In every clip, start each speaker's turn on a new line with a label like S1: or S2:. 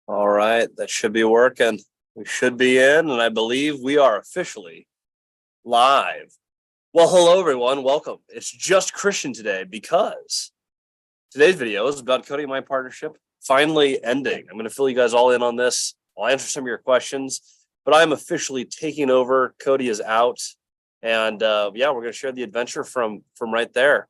S1: All right, that should be working. We should be in, and I believe we are officially live. Well, hello everyone. Welcome. It's just Christian today because today's video is about Cody and my partnership finally ending. I'm going to fill you guys all in on this. I'll answer some of your questions, but I'm officially taking over. Cody is out, and yeah, we're going to share the adventure from right there.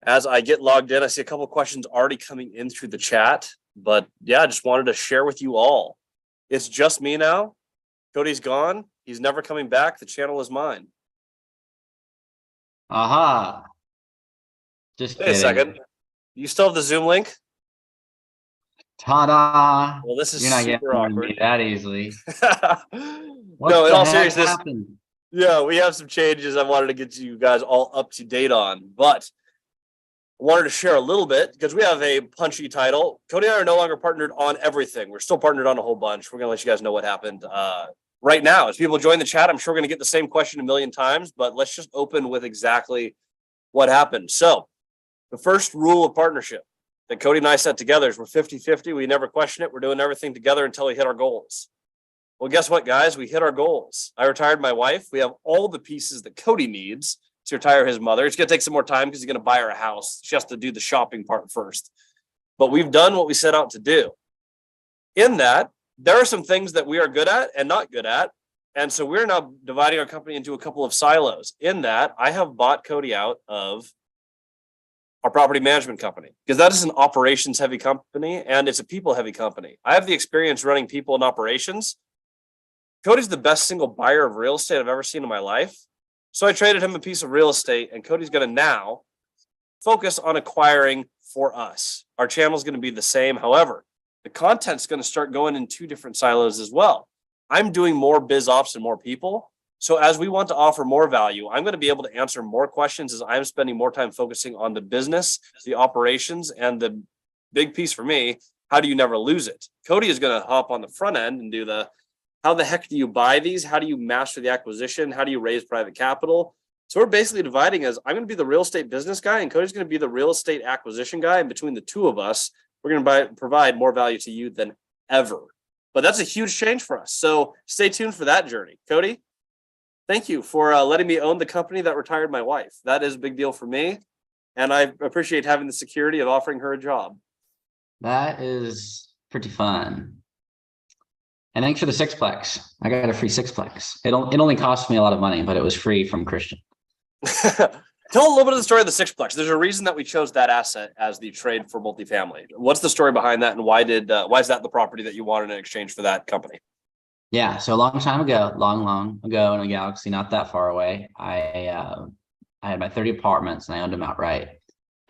S1: As I get logged in, I see a couple of questions already coming in through the chat. But yeah, I just wanted to share with you all. It's just me now. Cody's gone. He's never coming back. The channel is mine.
S2: Aha. Just
S1: Wait a second. You still have the Zoom link?
S2: Ta-da.
S1: Well, this is
S2: You're not getting
S1: super awkward.
S2: me that easily.
S1: No, in all seriousness,
S2: happened?
S1: yeah, we have some changes I wanted to get you guys all up to date on. But I wanted to share a little bit because we have a punchy title. Cody and I are no longer partnered on everything. We're still partnered on a whole bunch. We're going to let you guys know what happened right now. As people join the chat, I'm sure we're going to get the same question a million times, but let's just open with exactly what happened. So the first rule of partnership that Cody and I set together is we're 50-50. We never question it. We're doing everything together until we hit our goals. Well, guess what, guys? We hit our goals. I retired my wife. We have all the pieces that Cody needs to retire his mother. It's going to take some more time because he's going to buy her a house. She has to do the shopping part first. But we've done what we set out to do. In that, there are some things that we are good at and not good at. And so we're now dividing our company into a couple of silos. In that, I have bought Cody out of our property management company because that is an operations heavy company and it's a people heavy company. I have the experience running people and operations. Cody's the best single buyer of real estate I've ever seen in my life. So I traded him a piece of real estate and Cody's going to now focus on acquiring for us. Our channel is going to be the same. However, the content's going to start going in two different silos as well. I'm doing more biz ops and more people. So as we want to offer more value, I'm going to be able to answer more questions as I'm spending more time focusing on the business, the operations, and the big piece for me, how do you never lose it? Cody is going to hop on the front end and do the how the heck do you buy these? How do you master the acquisition? How do you raise private capital? So we're basically dividing as I'm going to be the real estate business guy and Cody's going to be the real estate acquisition guy. And between the two of us, we're going to provide more value to you than ever. But that's a huge change for us. So stay tuned for that journey. Cody, thank you for letting me own the company that retired my wife. That is a big deal for me. And I appreciate having the security of offering her a job.
S2: That is pretty fun. And thanks for the Sixplex. I got a free Sixplex. It only cost me a lot of money, but it was free from Christian.
S1: Tell a little bit of the story of the Sixplex. There's a reason that we chose that asset as the trade for multifamily. What's the story behind that, and why is that the property that you wanted in exchange for that company?
S2: Yeah, so a long time ago, long ago in a galaxy not that far away, I had my 30 apartments and I owned them outright.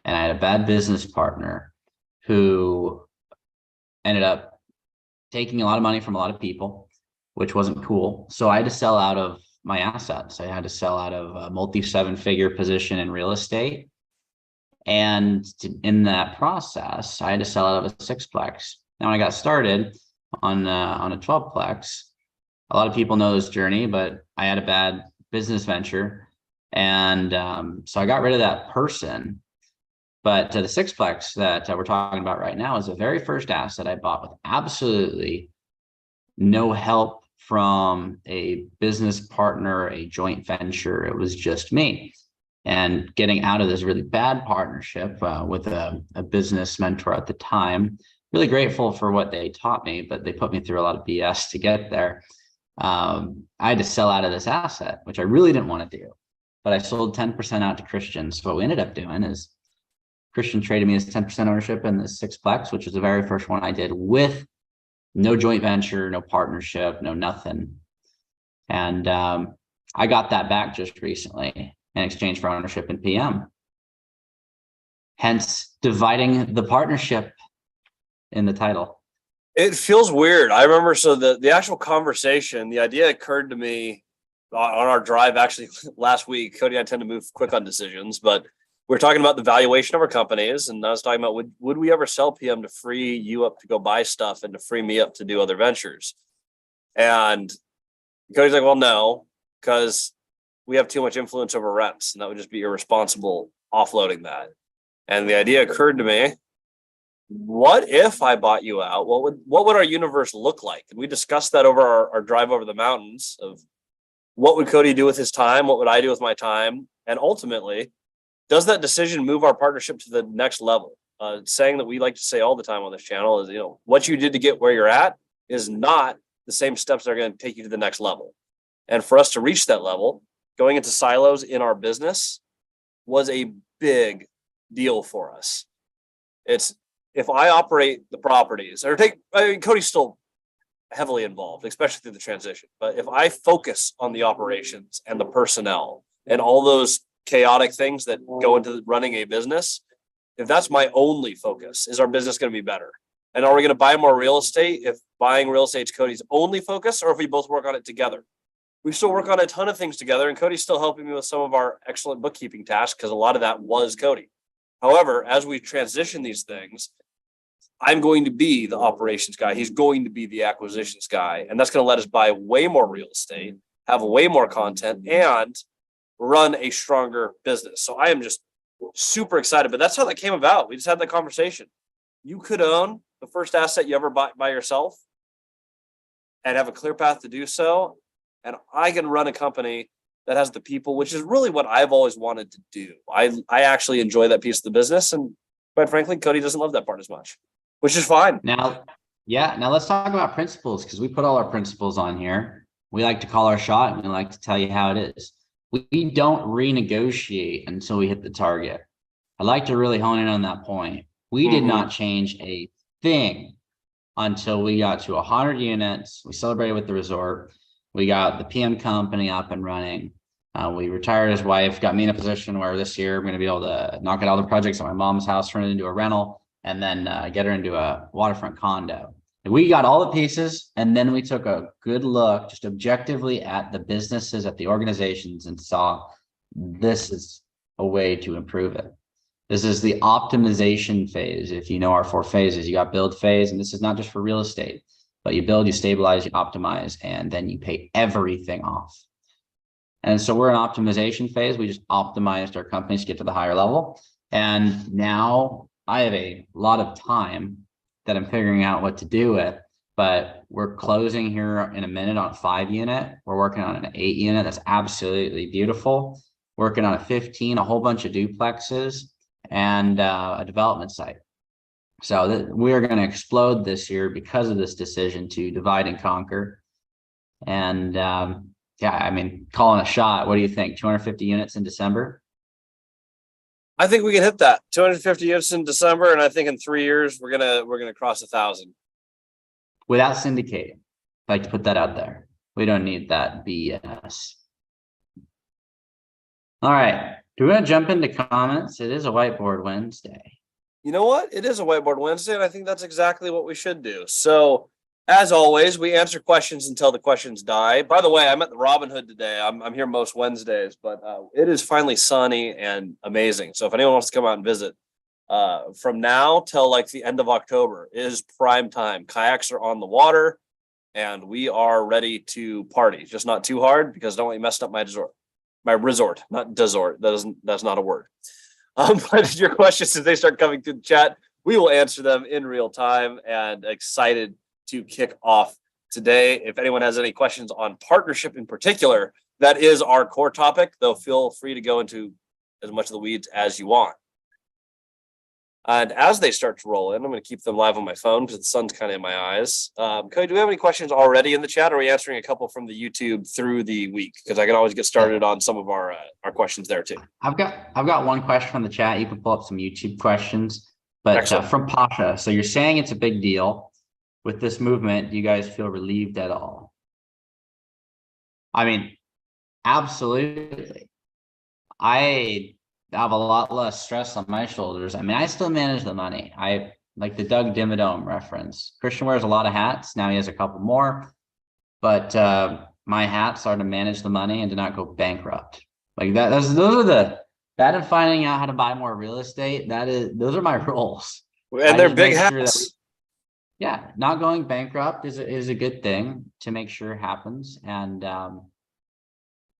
S2: And I had a bad business partner who ended up taking a lot of money from a lot of people, which wasn't cool. So I had to sell out of my assets. I had to sell out of a multi-seven-figure position in real estate. And in that process, I had to sell out of a Sixplex. Now, when I got started on a 12-plex, a lot of people know this journey, but I had a bad business venture. And so I got rid of that person. But the Sixplex that we're talking about right now is the very first asset I bought with absolutely no help from a business partner, a joint venture. It was just me. And getting out of this really bad partnership with a business mentor at the time, really grateful for what they taught me, but they put me through a lot of BS to get there. I had to sell out of this asset, which I really didn't want to do. But I sold 10% out to Christian. So what we ended up doing is Christian traded me as 10% ownership in the Sixplex, which was the very first one I did with no joint venture, no partnership, no nothing. And I got that back just recently in exchange for ownership in PM. Hence, dividing the partnership in the title.
S1: It feels weird. I remember, so the actual conversation, the idea occurred to me on our drive actually last week. Cody and I tend to move quick on decisions, but we're talking about the valuation of our companies, and I was talking about would we ever sell PM to free you up to go buy stuff and to free me up to do other ventures? And Cody's like, well, no, because we have too much influence over rents, and that would just be irresponsible offloading that. And the idea occurred to me, what if I bought you out? What would our universe look like? And we discussed that over our drive over the mountains of what would Cody do with his time? What would I do with my time? And ultimately, does that decision move our partnership to the next level? Saying that we like to say all the time on this channel is, what you did to get where you're at is not the same steps that are going to take you to the next level. And for us to reach that level, going into silos in our business was a big deal for us. It's if I operate the properties Cody's still heavily involved, especially through the transition. But if I focus on the operations and the personnel and all those chaotic things that go into running a business, if that's my only focus, is our business going to be better? And are we going to buy more real estate if buying real estate is Cody's only focus, or if we both work on it together? We still work on a ton of things together, and Cody's still helping me with some of our excellent bookkeeping tasks because a lot of that was Cody. However, as we transition these things, I'm going to be the operations guy. He's going to be the acquisitions guy. And that's going to let us buy way more real estate, have way more content, and run a stronger business. So I am just super excited. But that's how that came about. We just had that conversation. You could own the first asset you ever bought by yourself and have a clear path to do so. And I can run a company that has the people, which is really what I've always wanted to do. I actually enjoy that piece of the business. And quite frankly, Cody doesn't love that part as much, which is fine.
S2: Now let's talk about principles, because we put all our principles on here. We like to call our shot, and we like to tell you how it is. We don't renegotiate until we hit the target. I'd like to really hone in on that point. We did not change a thing until we got to 100 units. We celebrated with the resort. We got the PM company up and running. We retired his wife, got me in a position where this year I'm going to be able to knock out all the projects at my mom's house, turn it into a rental, and then get her into a waterfront condo. And we got all the pieces, and then we took a good look just objectively at the businesses, at the organizations, and saw this is a way to improve it. This is the optimization phase. If you know our 4 phases, you got build phase, and this is not just for real estate, but you build, you stabilize, you optimize, and then you pay everything off. And so we're in optimization phase. We just optimized our companies to get to the higher level. And now I have a lot of time that I'm figuring out what to do with, but we're closing here in a minute on a 5 unit. We're working on an 8 unit. That's absolutely beautiful. Working on a 15, a whole bunch of duplexes, and a development site. So we are going to explode this year because of this decision to divide and conquer. And yeah, I mean, calling a shot. What do you think? 250 units in December?
S1: I think we can hit that 250 units in December, and I think in 3 years we're gonna cross 1,000
S2: without syndicating. I'd like to put that out there. We don't need that BS. All right, do we want to jump into comments? It is a Whiteboard Wednesday.
S1: You know what? It is a Whiteboard Wednesday, and I think that's exactly what we should do. So, as always, we answer questions until the questions die. By the way, I'm at the Robin Hood today. I'm here most Wednesdays, but it is finally sunny and amazing. So if anyone wants to come out and visit, from now till like the end of October is prime time. Kayaks are on the water, and we are ready to party. Just not too hard, because I don't want you messing up my resort, not desort. That's not a word. But your questions, as they start coming through the chat, we will answer them in real time, and excited to kick off today. If anyone has any questions on partnership in particular, that is our core topic, though feel free to go into as much of the weeds as you want. And as they start to roll in, I'm going to keep them live on my phone because the sun's kind of in my eyes. Cody, do we have any questions already in the chat? Or are we answering a couple from the YouTube through the week? Because I can always get started on some of our questions there too.
S2: I've got one question from the chat. You can pull up some YouTube questions, but from Pasha. So you're saying it's a big deal with this movement. Do you guys feel relieved at all? I mean, absolutely. I have a lot less stress on my shoulders. I mean, I still manage the money. I like the Doug Dimmadome reference. Christian wears a lot of hats. Now he has a couple more, but my hats are to manage the money and to not go bankrupt. Like that. Those are that and finding out how to buy more real estate. Those are my roles.
S1: And they're big hats.
S2: Yeah, not going bankrupt is a good thing to make sure it happens, and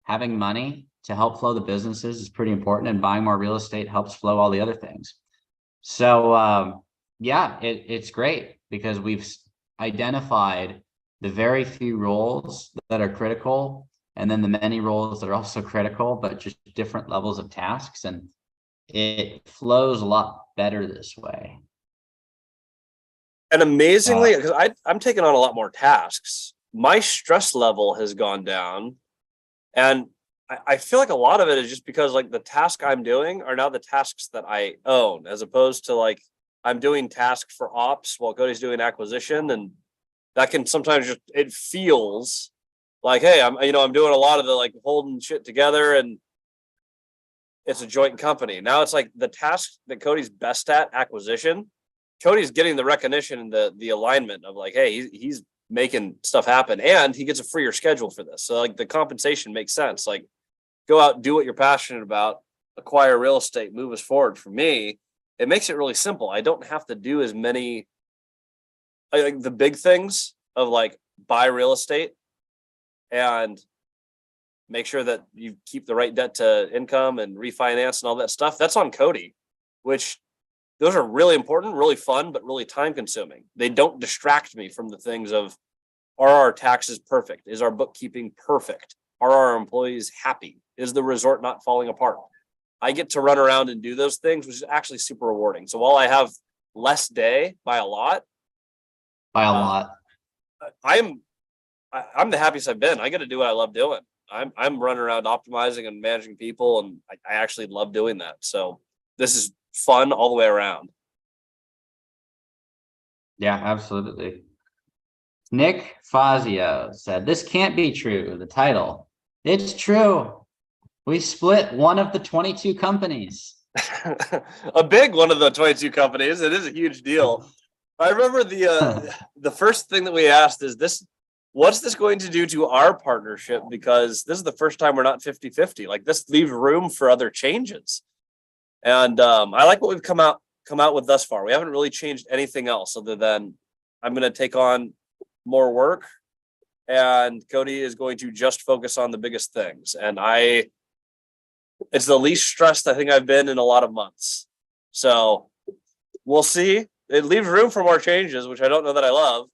S2: having money to help flow the businesses is pretty important, and buying more real estate helps flow all the other things. So Yeah, it's great because we've identified the very few roles that are critical and then the many roles that are also critical, but just different levels of tasks. And it flows a lot better this way.
S1: And
S2: Uh,
S1: amazingly, because I'm taking on a lot more tasks, my stress level has gone down. And I feel like a lot of it is just because like the task I'm doing are now the tasks that I own, as opposed to like I'm doing tasks for ops while Cody's doing acquisition. And that can sometimes just, it feels like, hey, I'm doing a lot of the like holding shit together and it's a joint company. Now it's like the task that Cody's best at, acquisition, Cody's getting the recognition and the alignment of like, hey, he's making stuff happen and he gets a freer schedule for this. So like the compensation makes sense. Like go out, do what you're passionate about, acquire real estate, move us forward. For me, it makes it really simple. I don't have to do as many like the big things of like buy real estate and make sure that you keep the right debt to income and refinance and all that stuff. That's on Cody, which those are really important, really fun, but really time consuming. They don't distract me from the things of, are our taxes perfect? Is our bookkeeping perfect? Are our employees happy? Is the resort not falling apart? I get to run around and do those things, which is actually super rewarding. So while I have less day by a lot,
S2: by a
S1: uh,
S2: lot.
S1: I'm I'm the happiest I've been. I get to do what I love doing. I'm running around optimizing and managing people, and I actually love doing that. So this is fun all the way around.
S2: Yeah, absolutely. Nick Fazio said, this can't be true. The title. It's true. We split one of the 22 companies.
S1: A big one of the 22 companies. It is a huge deal. I remember the first thing that we asked is this, what's this going to do to our partnership? Because this is the first time we're not 50-50. Like this leaves room for other changes. And I like what we've come out with thus far. We haven't really changed anything else other than I'm going to take on more work and Cody is going to just focus on the biggest things. And it's the least stressed I think I've been in a lot of months. So we'll see. It leaves room for more changes, which I don't know that I love,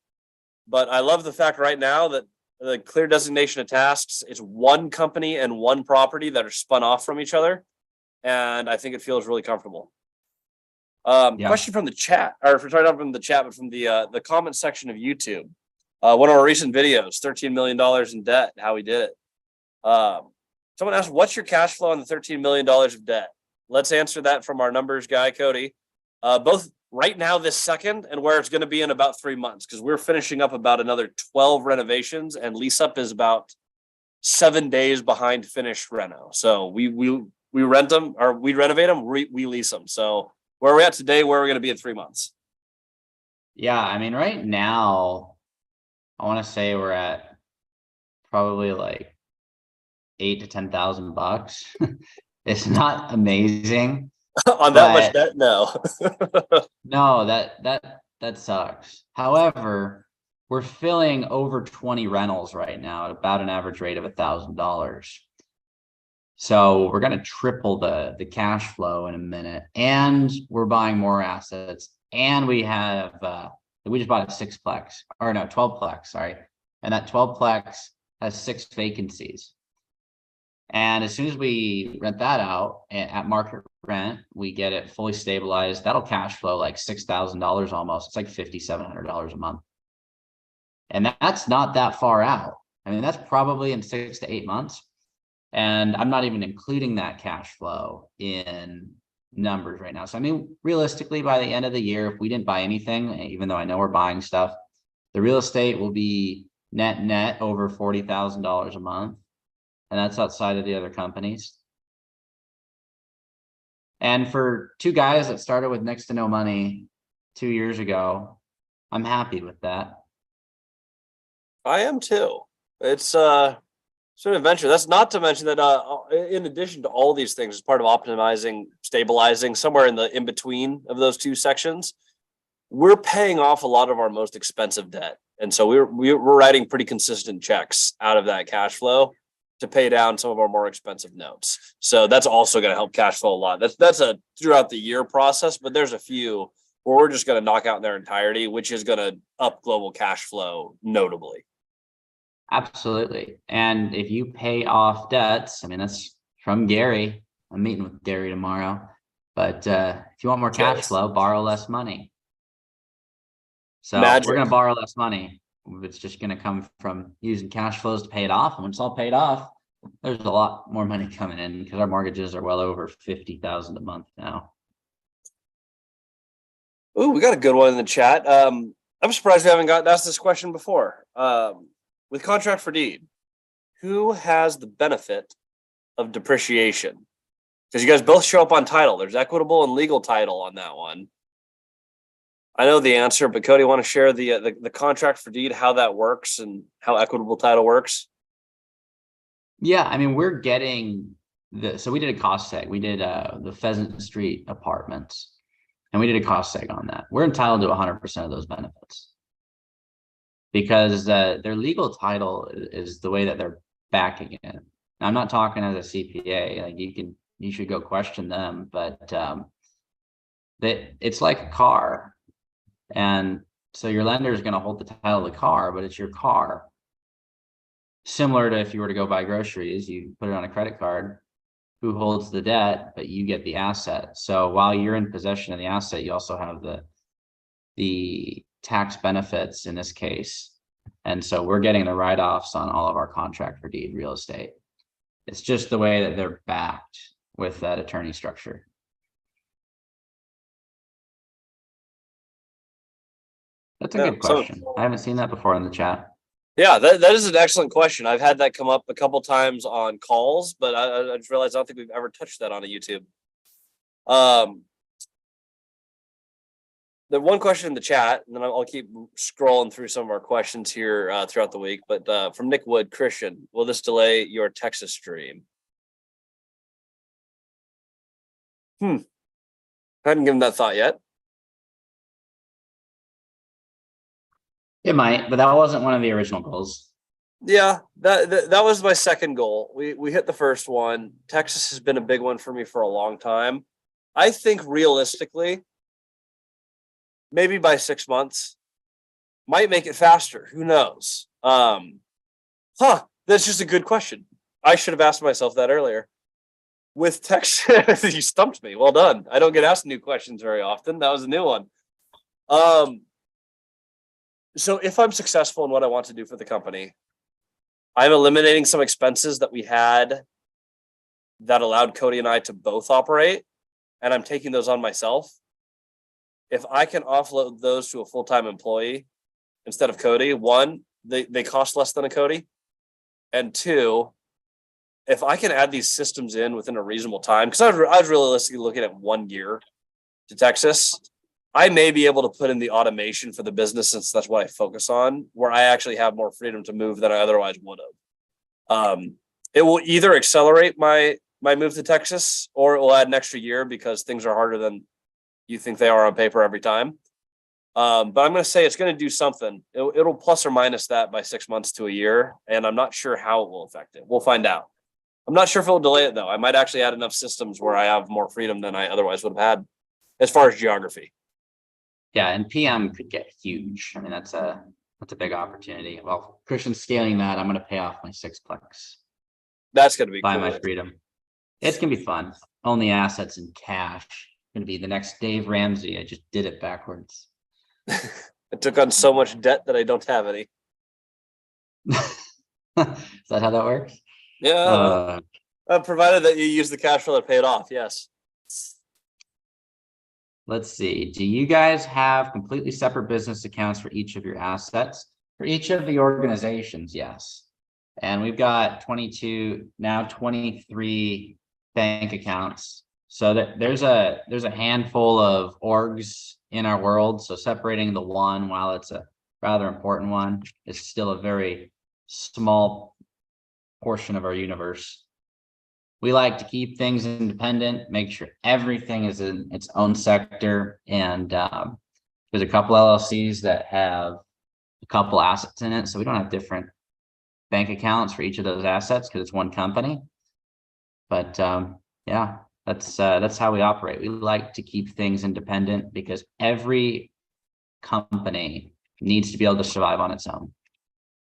S1: but I love the fact right now that the clear designation of tasks, it's one company and one property that are spun off from each other. And I think it feels really comfortable.
S2: Yeah.
S1: Question from the chat, or sorry, not from the chat, but from the comment section of YouTube. One of our recent videos, $13 million in debt, how we did it. Someone asked, what's your cash flow on the $13 million of debt? Let's answer that from our numbers guy, Cody. Both right now, this second, and where it's going to be in about 3 months, because we're finishing up about another 12 renovations, and lease up is about 7 days behind finished reno. So we rent them, or we renovate them, we lease them. So where are we at today? Where are we going to be in 3 months?
S2: Yeah, I mean, right now, I want to say we're at probably like 8 to 10,000 bucks. It's not amazing,
S1: On that much
S2: but
S1: debt? No.
S2: no, that sucks. However, we're filling over 20 rentals right now at about an average rate of $1,000. So we're going to triple the cash flow in a minute, and we're buying more assets, and we just bought a sixplex, or no, 12plex, sorry, and that 12plex has 6 vacancies. And as soon as we rent that out at market rent, we get it fully stabilized. That'll cash flow like $6,000 almost. It's like $5,700 a month, and that's not that far out. I mean, that's probably in 6 to 8 months. And I'm not even including that cash flow in numbers right now. So, I mean, realistically, by the end of the year, if we didn't buy anything, even though I know we're buying stuff, the real estate will be net over $40,000 a month. And that's outside of the other companies. And for 2 guys that started with next to no money 2 years ago, I'm happy with that.
S1: I am too. It's sort of adventure. That's not to mention that in addition to all these things, as part of optimizing, stabilizing, somewhere in between of those two sections, we're paying off a lot of our most expensive debt. And so we're writing pretty consistent checks out of that cash flow to pay down some of our more expensive notes. So that's also going to help cash flow a lot. That's a throughout the year process, but there's a few or we're just going to knock out in their entirety, which is going to up global cash flow notably.
S2: Absolutely. And if you pay off debts, I mean, that's from Gary. I'm meeting with Gary tomorrow. But if you want more cash flow, borrow less money. So
S1: Magic.
S2: we're going to borrow less money. It's just going to come from using cash flows to pay it off. And when it's all paid off, there's a lot more money coming in because our mortgages are well over $50,000 a month now.
S1: Ooh, we got a good one in the chat. I'm surprised we haven't gotten asked this question before. With contract for deed, who has the benefit of depreciation? Because you guys both show up on title. There's equitable and legal title on that one. I know the answer, but Cody, want to share the contract for deed, how that works and how equitable title works?
S2: Yeah, I mean, we're getting so we did a cost seg. We did the Pheasant Street apartments, and we did a cost seg on that. We're entitled to 100% of those benefits because their legal title is the way that they're backing it. Now, I'm not talking as a CPA. Like you should go question them, but it's like a car, and so your lender is going to hold the title of the car, but it's your car. Similar to if you were to go buy groceries, you put it on a credit card. Who holds the debt, but you get the asset. So while you're in possession of the asset, you also have the tax benefits in this case. And so we're getting the write-offs on all of our contract for deed real estate. It's just the way that they're backed with that attorney structure. That's a good question. I haven't seen that before in the chat.
S1: Yeah, that is an excellent question. I've had that come up a couple times on calls, but I just realized I don't think we've ever touched that on a YouTube. The one question in the chat, and then I'll keep scrolling through some of our questions here throughout the week. But from Nick Wood, Christian, will this delay your Texas stream? I hadn't given that thought yet.
S2: It might, but that wasn't one of the original goals.
S1: Yeah, that was my second goal. We hit the first one. Texas has been a big one for me for a long time. I think realistically, maybe by 6 months, might make it faster. Who knows? That's just a good question. I should have asked myself that earlier. With Texas, you stumped me. Well done. I don't get asked new questions very often. That was a new one. So if I'm successful in what I want to do for the company, I'm eliminating some expenses that we had that allowed Cody and I to both operate, and I'm taking those on myself. If I can offload those to a full-time employee instead of Cody, one, they cost less than a Cody. And two, if I can add these systems in within a reasonable time, because I was realistically looking at 1 year to Texas, I may be able to put in the automation for the business, since that's what I focus on, where I actually have more freedom to move than I otherwise would have. It will either accelerate my move to Texas, or it will add an extra year because things are harder than you think they are on paper every time. But I'm going to say it's going to do something. It'll plus or minus that by 6 months to a year, and I'm not sure how it will affect it. We'll find out. I'm not sure if it'll delay it, though. I might actually add enough systems where I have more freedom than I otherwise would have had as far as geography.
S2: Yeah, and PM could get huge. I mean, that's a big opportunity. Well, Christian's scaling that. I'm going to pay off my Sixplex.
S1: That's going to be
S2: buy
S1: cool.
S2: My freedom. It's going to be fun. Only assets in cash. Going to be the next Dave Ramsey. I just did it backwards.
S1: I took on so much debt that I don't have any.
S2: Is that how that works?
S1: Yeah. Provided that you use the cash flow to pay it off. Yes.
S2: Let's see. Do you guys have completely separate business accounts for each of your assets? For each of the organizations, yes. And we've got 22, now 23 bank accounts. So that there's a handful of orgs in our world. So separating the one, while it's a rather important one, is still a very small portion of our universe. We like to keep things independent, make sure everything is in its own sector. And there's a couple LLCs that have a couple assets in it. So we don't have different bank accounts for each of those assets because it's one company. But yeah, That's how we operate. We like to keep things independent because every company needs to be able to survive on its own.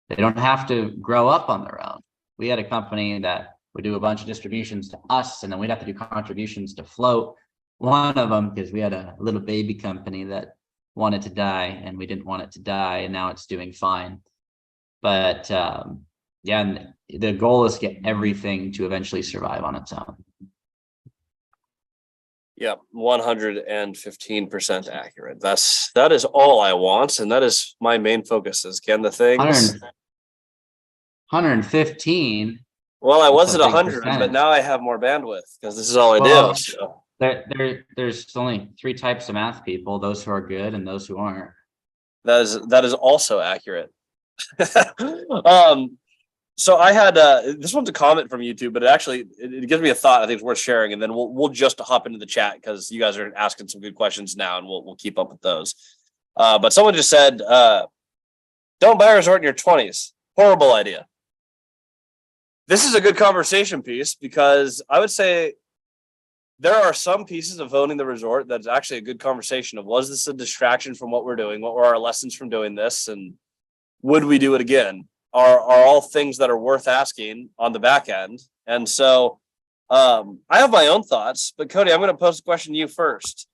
S2: They don't have to grow up on their own. We had a company that would do a bunch of distributions to us, and then we'd have to do contributions to float one of them because we had a little baby company that wanted to die, and we didn't want it to die, and now it's doing fine. But yeah, and the goal is to get everything to eventually survive on its own.
S1: Yep, 115% accurate. That is all I want, and that is my main focus. Is can the things
S2: 115.
S1: Well, I was
S2: That's
S1: at
S2: a big
S1: 100, but
S2: percentage.
S1: now I have more bandwidth because this is all I
S2: Well,
S1: do. So.
S2: There's only 3 types of math people: those who are good and those who aren't.
S1: That is also accurate. So I had this one's a comment from YouTube, but it gives me a thought I think it's worth sharing, and then we'll just hop into the chat because you guys are asking some good questions now, and we'll keep up with those. But someone just said, "Don't buy a resort in your 20s." Horrible idea. This is a good conversation piece because I would say there are some pieces of owning the resort that's actually a good conversation of, was this a distraction from what we're doing? What were our lessons from doing this? And would we do it again? Are all things that are worth asking on the back end. And so I have my own thoughts, but Cody, I'm going to pose a question to you first.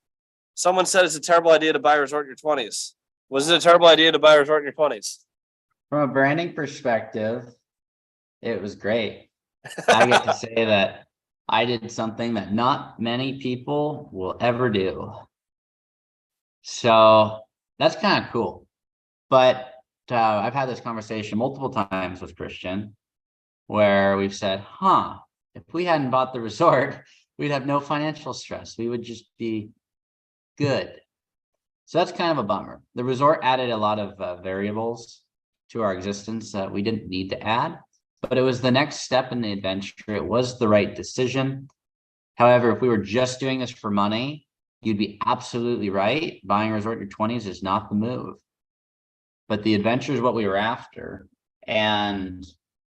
S1: Someone said it's a terrible idea to buy a resort in your 20s. Was it a terrible idea to buy a resort in your 20s?
S2: From a branding perspective, it was great. I get to say that I did something that not many people will ever do. So that's kind of cool. But I've had this conversation multiple times with Christian where we've said, if we hadn't bought the resort, we'd have no financial stress. We would just be good. So that's kind of a bummer. The resort added a lot of variables to our existence that we didn't need to add, but it was the next step in the adventure. It was the right decision. However, if we were just doing this for money, you'd be absolutely right. Buying a resort in your 20s is not the move. But the adventure is what we were after, and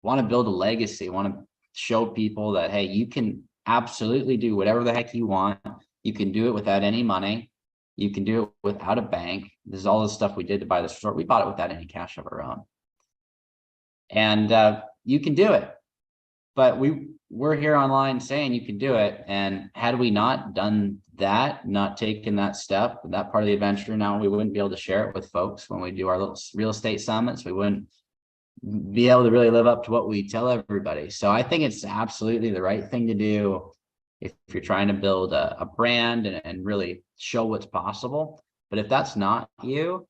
S2: want to build a legacy, want to show people that, hey, you can absolutely do whatever the heck you want. You can do it without any money. You can do it without a bank. This is all the stuff we did to buy this resort. We bought it without any cash of our own. And you can do it. But we're here online saying you can do it. And had we not done that, not taken that step, that part of the adventure, now we wouldn't be able to share it with folks when we do our little real estate summits. We wouldn't be able to really live up to what we tell everybody. So I think it's absolutely the right thing to do if you're trying to build a brand and really show what's possible. But if that's not you,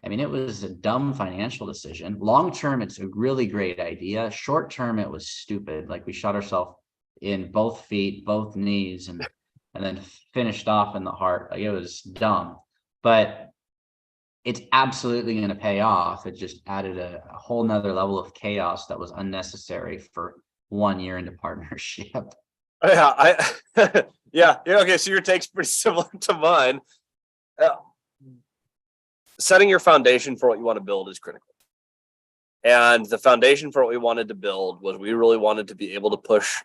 S2: I mean, it was a dumb financial decision. Long term, it's a really great idea. Short term, it was stupid. Like, we shot ourselves in both feet, both knees, and then finished off in the heart. Like, it was dumb, but it's absolutely going to pay off. It just added a whole nother level of chaos that was unnecessary for 1 year into partnership.
S1: Yeah, yeah. Okay, so your take's pretty similar to mine. Setting your foundation for what you want to build is critical. And the foundation for what we wanted to build was we really wanted to be able to push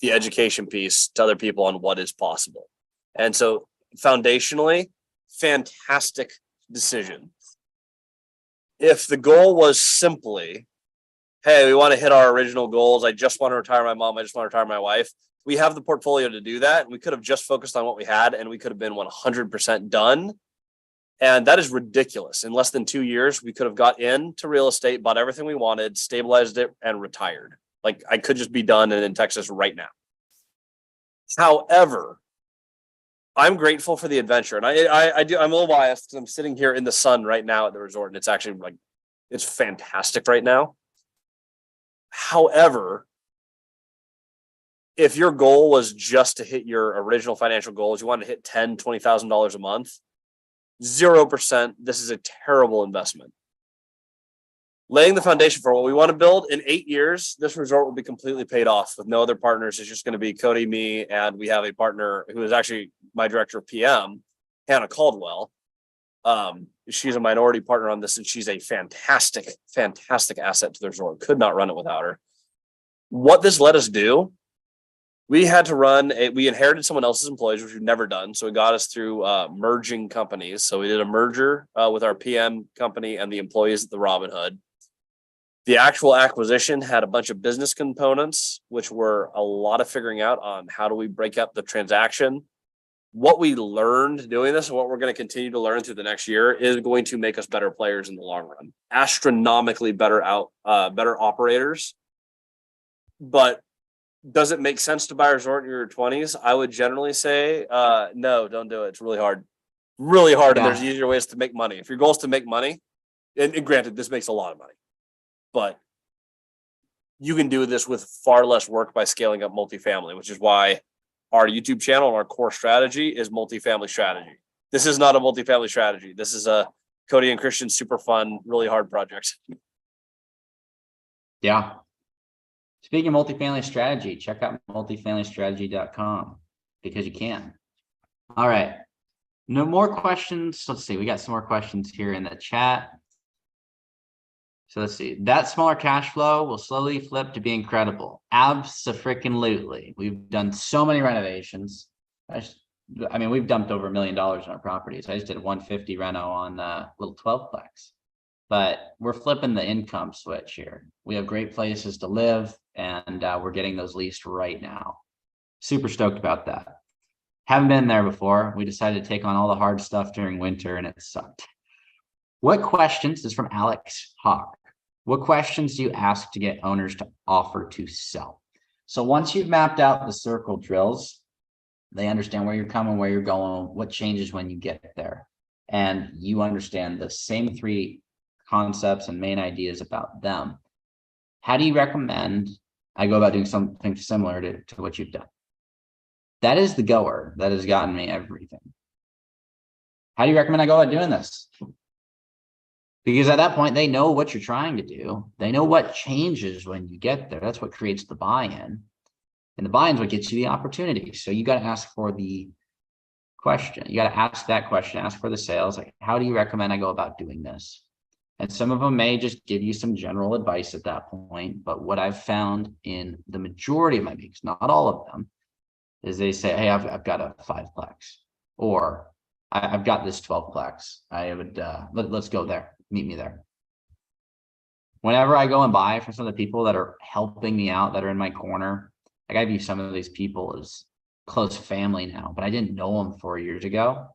S1: the education piece to other people on what is possible. And so foundationally, fantastic decision. If the goal was simply, hey, we want to hit our original goals, I just want to retire my mom, I just want to retire my wife, we have the portfolio to do that. And we could have just focused on what we had, and we could have been 100% done. And that is ridiculous. In less than 2 years, we could have got into real estate, bought everything we wanted, stabilized it, and retired. Like, I could just be done and in Texas right now. However, I'm grateful for the adventure. And I do, I'm a little biased because I'm sitting here in the sun right now at the resort, and it's actually like, it's fantastic right now. However, if your goal was just to hit your original financial goals, you want to hit $10,000, $20,000 a month, 0%, this is a terrible investment. Laying the foundation for what we want to build, in 8 years, this resort will be completely paid off with no other partners. It's just going to be Cody, me, and we have a partner who is actually my director of PM, Hannah Caldwell. She's a minority partner on this, and she's a fantastic, fantastic asset to the resort. Could not run it without her. What this let us do we inherited someone else's employees, which we've never done. So it got us through merging companies. So we did a merger with our PM company and the employees at the Robinhood. The actual acquisition had a bunch of business components, which were a lot of figuring out on how do we break up the transaction. What we learned doing this and what we're going to continue to learn through the next year is going to make us better players in the long run, astronomically better operators. But does it make sense to buy a resort in your 20s? I would generally say, no, don't do it. It's really hard. And there's easier ways to make money. If your goal is to make money, and granted, this makes a lot of money, but you can do this with far less work by scaling up multifamily, which is why our YouTube channel and our core strategy is multifamily strategy. This is not a multifamily strategy. This is a Cody and Christian super fun, really hard project.
S2: Yeah. Speaking of multifamily strategy, check out multifamilystrategy.com because you can. All right. No more questions. Let's see. We got some more questions here in the chat. So let's see. That smaller cash flow will slowly flip to be incredible. Abso-freaking-lutely. We've done so many renovations. I mean, we've dumped over $1 million on our properties. I just did a 150 reno on a little 12-plex. But we're flipping the income switch here. We have great places to live, and we're getting those leased right now. Super stoked about that. Haven't been there before. We decided to take on all the hard stuff during winter, and it sucked. What questions, this is from Alex Hawk. What questions do you ask to get owners to offer to sell? So once you've mapped out the circle drills, they understand where you're coming, where you're going, what changes when you get there. And you understand the same 3 concepts and main ideas about them. How do you recommend I go about doing something similar to what you've done? That is the goer that has gotten me everything. How do you recommend I go about doing this? Because at that point, they know what you're trying to do. They know what changes when you get there. That's what creates the buy-in. And the buy-in is what gets you the opportunity. So you got to ask for the question. You got to ask that question, ask for the sales. Like, how do you recommend I go about doing this? And some of them may just give you some general advice at that point. But what I've found in the majority of my meetings, not all of them, is they say, hey, I've got a 5-plex, or I've got this 12-plex. I would, let's go there. Meet me there. Whenever I go and buy for some of the people that are helping me out, that are in my corner, like I view some of these people as close family now, but I didn't know them 4 years ago.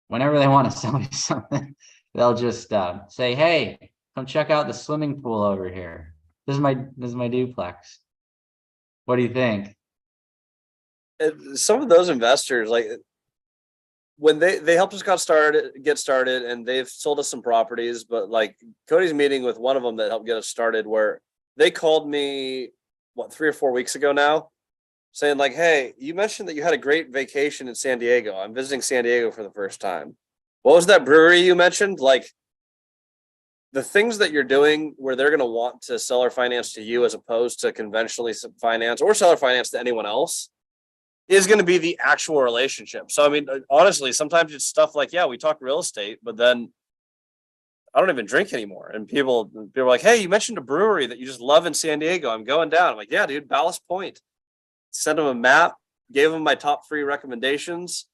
S2: Whenever they want to sell me something, they'll just say, hey, come check out the swimming pool over here. This is my duplex. What do you think?
S1: Some of those investors, like, when they helped us get started, and they've sold us some properties, but like Cody's meeting with one of them that helped get us started, where they called me 3 or 4 weeks ago now, saying like, hey, you mentioned that you had a great vacation in San Diego. I'm visiting San Diego for the first time. What was that brewery you mentioned? Like, the things that you're doing where they're going to want to seller finance to you as opposed to conventionally finance or seller finance to anyone else is going to be the actual relationship. So, I mean, honestly, sometimes it's stuff like, yeah, we talk real estate, but then I don't even drink anymore. And people are like, hey, you mentioned a brewery that you just love in San Diego. I'm going down. I'm like, yeah, dude, Ballast Point. Sent them a map, gave them my top 3 recommendations.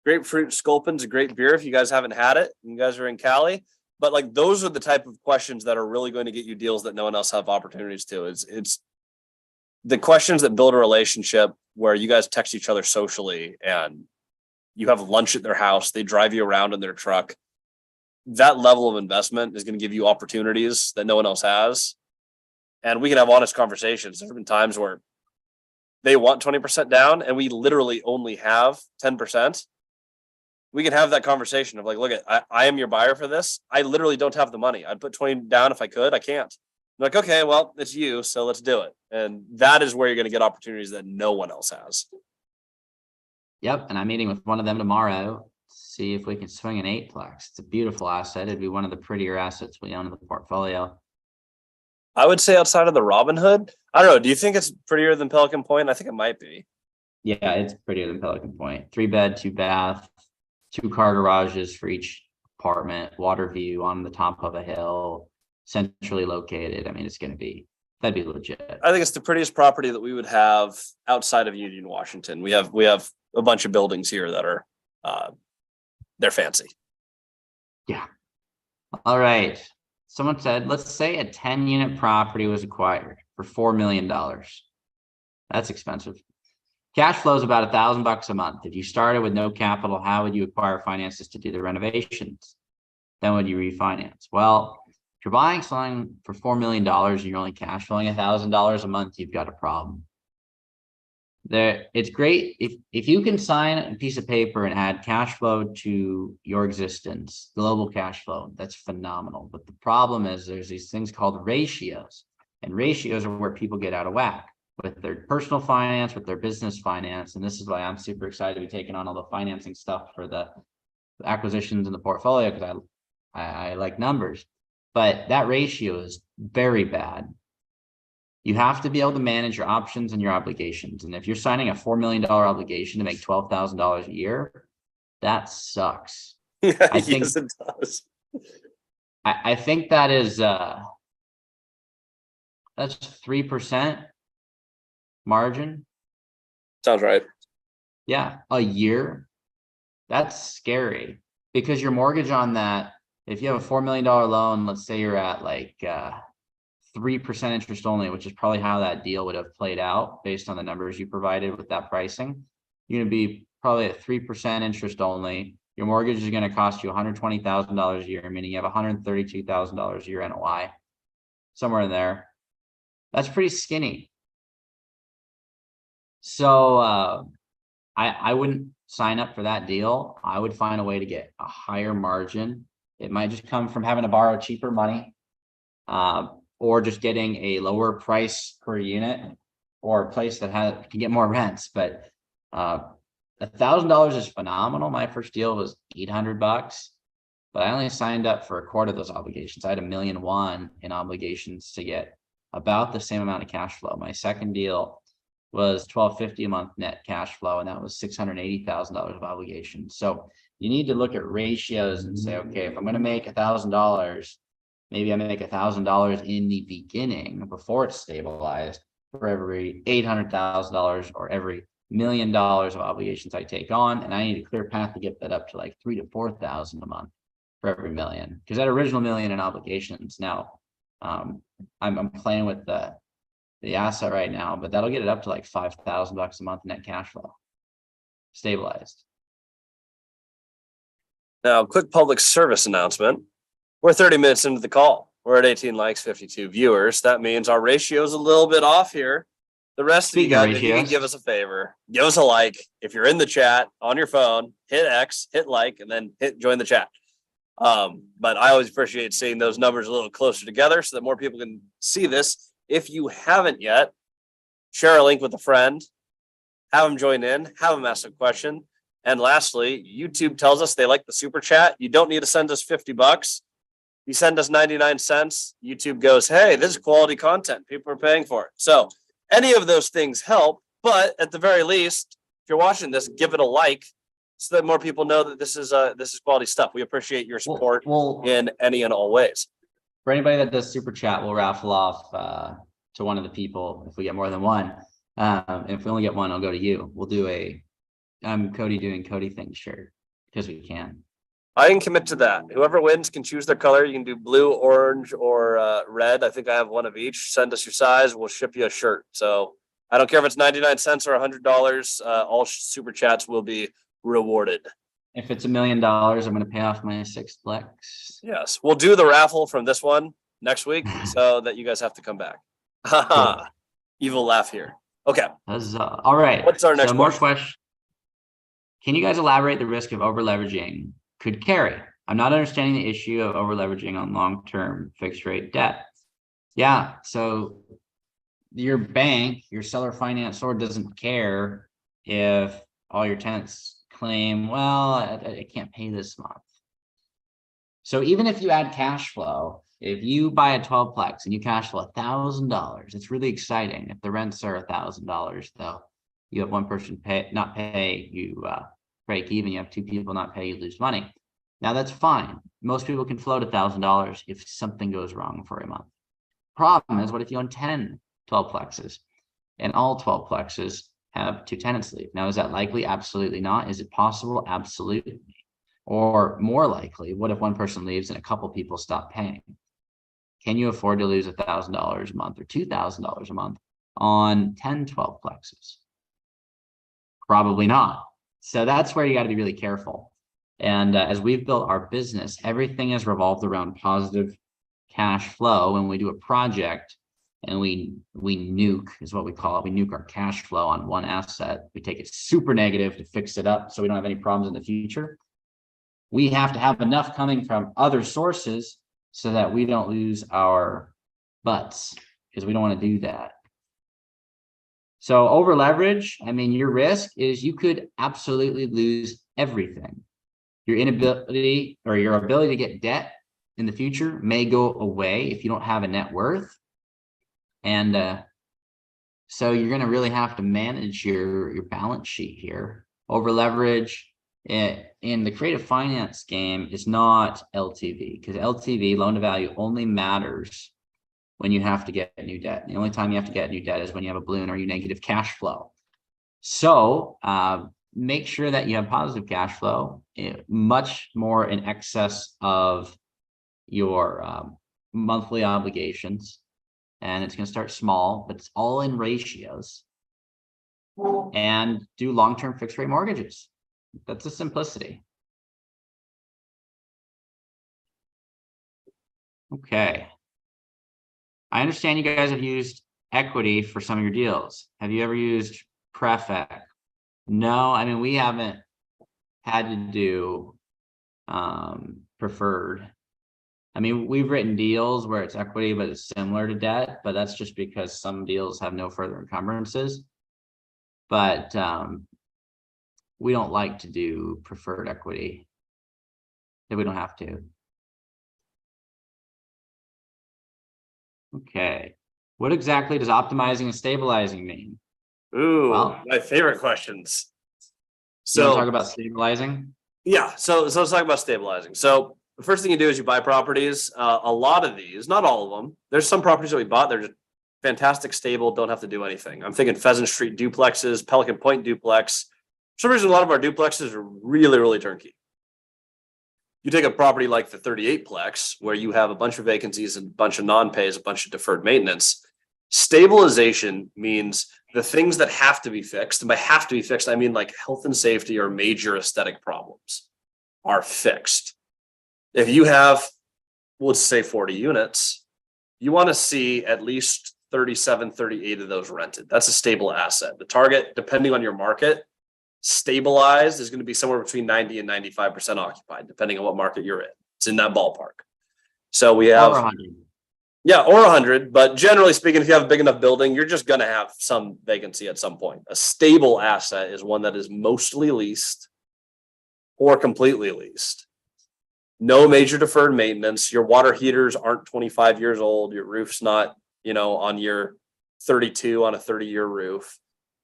S1: Grapefruit Sculpin's a great beer if you guys haven't had it. You guys are in Cali. But like, those are the type of questions that are really going to get you deals that no one else have opportunities to. It's the questions that build a relationship where you guys text each other socially and you have lunch at their house. They drive you around in their truck. That level of investment is going to give you opportunities that no one else has. And we can have honest conversations. There have been times where they want 20% down and we literally only have 10%. We can have that conversation of like, look, I am your buyer for this. I literally don't have the money. I'd put 20 down if I could. I can't. I'm like, okay, well, it's you, so let's do it. And that is where you're going to get opportunities that no one else has.
S2: Yep. And I'm meeting with one of them tomorrow. See if we can swing an 8-plex. It's a beautiful asset. It'd be one of the prettier assets we own in the portfolio.
S1: I would say outside of the Robinhood, I don't know. Do you think it's prettier than Pelican Point? I think it might be.
S2: Yeah, it's prettier than Pelican Point. 3-bed, 2-bath, 2-car garages for each apartment, water view on the top of a hill, centrally located. I mean, it's going to be That'd be legit.
S1: I think it's the prettiest property that we would have outside of Union, Washington. We have a bunch of buildings here that are they're fancy.
S2: Yeah. All right. Someone said, let's say a 10-unit property was acquired for $4 million. That's expensive. Cash flow is about $1,000 a month. If you started with no capital, how would you acquire finances to do the renovations? Then would you refinance? Well, if you're buying something for $4 million and you're only cash flowing $1,000 a month, you've got a problem. It's great if you can sign a piece of paper and add cash flow to your existence, global cash flow, that's phenomenal. But the problem is there's these things called ratios, and ratios are where people get out of whack with their personal finance, with their business finance. And this is why I'm super excited to be taking on all the financing stuff for the acquisitions in the portfolio, because I like numbers. But that ratio is very bad. You have to be able to manage your options and your obligations. And if you're signing a $4 million obligation to make $12,000 a year, that sucks.
S1: Yeah,
S2: I think,
S1: yes, it does.
S2: I think that is that's 3% margin.
S1: Sounds right.
S2: Yeah, a year. That's scary, because your mortgage on that, if you have a $4 million loan, let's say you're at like 3% interest only, which is probably how that deal would have played out based on the numbers you provided with that pricing. You're going to be probably at 3% interest only. Your mortgage is going to cost you $120,000 a year, meaning you have $132,000 a year NOI, somewhere in there. That's pretty skinny. So I wouldn't sign up for that deal. I would find a way to get a higher margin. It might just come from having to borrow cheaper money, or just getting a lower price per unit, or a place that can get more rents. But $1,000 is phenomenal. My first deal was $800, but I only signed up for a quarter of those obligations. I had $1.1 million in obligations to get about the same amount of cash flow. My second deal was $1,250 a month net cash flow, and that was $680,000 of obligations. So you need to look at ratios and say, okay, if I'm going to make $1,000, maybe I make $1,000 in the beginning before it's stabilized for every $800,000 or every $1 million of obligations I take on, and I need a clear path to get that up to like $3,000 to $4,000 a month for every $1 million, because that original $1 million in obligations. Now, I'm playing with the asset right now, but that'll get it up to like $5,000 a month net cash flow, stabilized.
S1: Now, quick public service announcement. We're 30 minutes into the call. We're at 18 likes, 52 viewers. That means our ratio is a little bit off here. The rest of you guys, if you can give us a favor, give us a like. If you're in the chat on your phone, hit X, hit like, and then hit join the chat. But I always appreciate seeing those numbers a little closer together so that more people can see this. If you haven't yet, share a link with a friend, have them join in, have them ask a question. And lastly, YouTube tells us they like the super chat. You don't need to send us $50. You send us 99 cents. YouTube goes, hey, this is quality content. People are paying for it. So any of those things help. But at the very least, if you're watching this, give it a like so that more people know that this is quality stuff. We appreciate your support in any and all ways.
S2: For anybody that does super chat, we'll raffle off to one of the people if we get more than one. If we only get one, I'll go to you. We'll do I'm Cody doing Cody things shirt, because we can.
S1: I can commit to that. Whoever wins can choose their color. You can do blue, orange, or red. I think I have one of each. Send us your size. We'll ship you a shirt. So I don't care if it's 99 cents or $100. All super chats will be rewarded.
S2: If it's $1 million, I'm going to pay off my Sixplex.
S1: Yes. We'll do the raffle from this one next week so that you guys have to come back. Cool. Evil laugh here. Okay.
S2: All right.
S1: What's our next
S2: question? Can you guys elaborate the risk of over leveraging could carry? I'm not understanding the issue of over leveraging on long-term fixed rate debt. Yeah. So your bank, your seller financor doesn't care if all your tenants claim, well, I can't pay this month. So even if you add cash flow, if you buy a 12-plex and you cash flow $1,000, it's really exciting. If the rents are $1,000, though, you have one person not pay, you break even. You have two people not pay, you lose money. Now that's fine. Most people can float $1,000 if something goes wrong for a month. Problem is, what if you own 10 12 plexes and all 12 plexes have 2 tenants leave? Now, is that likely? Absolutely not. Is it possible? Absolutely. Or more likely, what if one person leaves and a couple people stop paying? Can you afford to lose $1,000 a month or $2,000 a month on 10 12 plexes? Probably not. So that's where you got to be really careful. And as we've built our business, everything has revolved around positive cash flow. When we do a project and we nuke, is what we call it, we nuke our cash flow on one asset, we take it super negative to fix it up so we don't have any problems in the future. We have to have enough coming from other sources so that we don't lose our butts, because we don't want to do that. So over leverage, I mean, your risk is you could absolutely lose everything. Your inability or your ability to get debt in the future may go away if you don't have a net worth. And so you're going to really have to manage your balance sheet here. Over leverage in the creative finance game is not LTV, because LTV, loan to value, only matters when you have to get new debt. The only time you have to get new debt is when you have a balloon or you negative cash flow. So make sure that you have positive cash flow, much more in excess of your monthly obligations. And it's going to start small, but it's all in ratios. And do long-term fixed rate mortgages. That's the simplicity. Okay. I understand you guys have used equity for some of your deals. Have you ever used prefec? No, I mean, we haven't had to do preferred. I mean, we've written deals where it's equity, but it's similar to debt, but that's just because some deals have no further encumbrances. But we don't like to do preferred equity if we don't have to. Okay. What exactly does optimizing and stabilizing mean?
S1: Ooh,
S2: Well,
S1: my favorite questions.
S2: you want
S1: So
S2: to talk about stabilizing?
S1: yeah, so let's talk about stabilizing. So the first thing you do is you buy properties. A lot of these, not all of them. There's some properties that we bought. They're just fantastic, stable, don't have to do anything. I'm thinking Pheasant Street duplexes, Pelican Point duplex. For some reason, a lot of our duplexes are really, really turnkey. You take a property like the 38 plex, where you have a bunch of vacancies and a bunch of non-pays, a bunch of deferred maintenance. Stabilization means the things that have to be fixed. And by have to be fixed, I mean like health and safety or major aesthetic problems are fixed. If you have, let's say 40 units, you want to see at least 37, 38 of those rented. That's a stable asset. The target, depending on your market, stabilized is going to be somewhere between 90 and 95% occupied, depending on what market you're in. It's in that ballpark. So we have,
S2: Over 100.
S1: yeah, or 100. But generally speaking, if you have a big enough building, you're just going to have some vacancy at some point. A stable asset is one that is mostly leased or completely leased. No major deferred maintenance. Your water heaters aren't 25 years old. Your roof's not, on year 32 on a 30-year roof.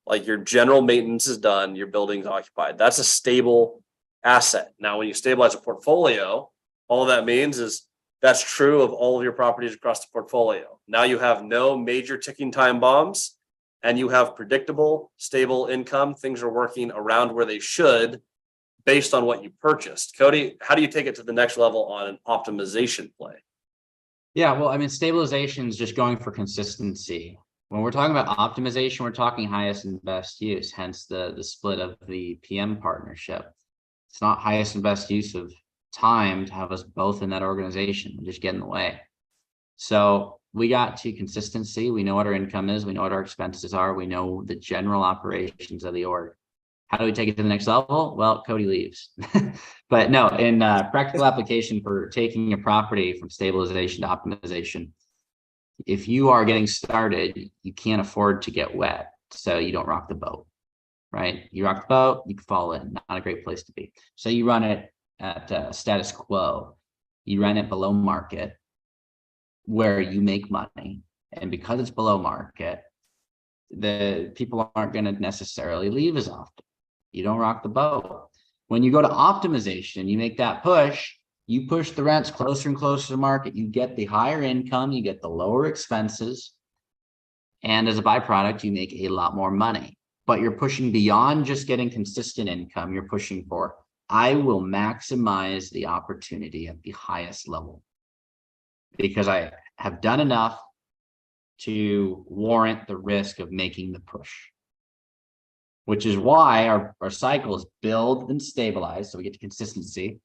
S1: Like your general maintenance is done, your building's occupied. That's a stable asset. Now, when you stabilize a portfolio, all that means is that's true of all of your properties across the portfolio. Now you have no major ticking time bombs and you have predictable, stable income. Things are working around where they should based on what you purchased. Cody, how do you take it to the next level on an optimization play?
S2: Yeah, well, I mean, stabilization is just going for consistency. When we're talking about optimization, we're talking highest and best use, hence the split of the PM partnership. It's not highest and best use of time to have us both in that organization and just get in the way. So we got to consistency. We know what our income is. We know what our expenses are. We know the general operations of the org. How do we take it to the next level? Well, Cody leaves. But no, in practical application for taking a property from stabilization to optimization, if you are getting started, you can't afford to get wet. So you don't rock the boat, right? You rock the boat, you can fall in. Not a great place to be. So you run it at status quo. You run it below market where you make money. And because it's below market, the people aren't going to necessarily leave as often. You don't rock the boat. When you go to optimization, you make that push, You push the rents closer and closer to market, you get the higher income, you get the lower expenses. And as a byproduct, you make a lot more money. But you're pushing beyond just getting consistent income. You're pushing for, I will maximize the opportunity at the highest level because I have done enough to warrant the risk of making the push. Which is why our cycles build and stabilize, so we get to consistency.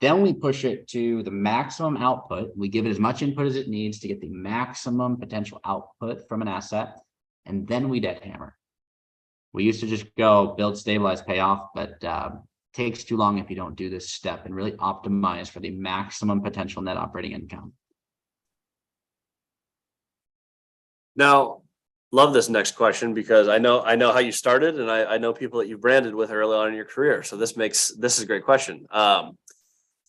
S2: Then we push it to the maximum output. We give it as much input as it needs to get the maximum potential output from an asset. And then we dead hammer. We used to just go build, stabilize, pay off, but takes too long if you don't do this step and really optimize for the maximum potential net operating income.
S1: Now, love this next question because I know how you started, and I know people that you branded with early on in your career. So this is a great question.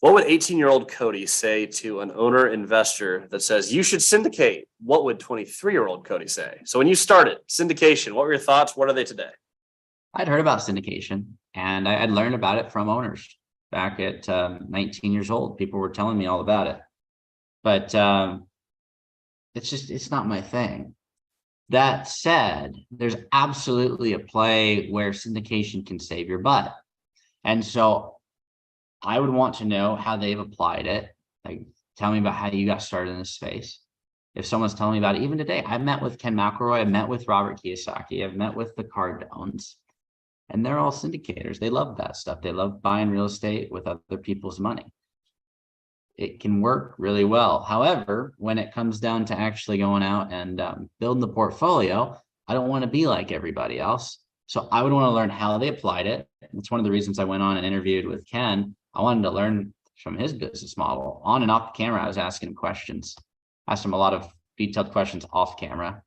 S1: What would 18-year-old Cody say to an owner investor that says you should syndicate? What would 23-year-old Cody say? So when you started syndication, what were your thoughts? What are they today?
S2: I'd heard about syndication, and I'd learned about it from owners back at 19 years old. People were telling me all about it, but it's not my thing. That said, there's absolutely a play where syndication can save your butt. And so I would want to know how they've applied it. Like, tell me about how you got started in this space. If someone's telling me about it, even today, I've met with Ken McElroy, I've met with Robert Kiyosaki, I've met with the Cardones, and they're all syndicators. They love that stuff. They love buying real estate with other people's money. It can work really well. However, when it comes down to actually going out and building the portfolio, I don't want to be like everybody else. So I would want to learn how they applied it. It's one of the reasons I went on and interviewed with Ken. I wanted to learn from his business model. On and off the camera, I was asking him questions. Asked him a lot of detailed questions off camera.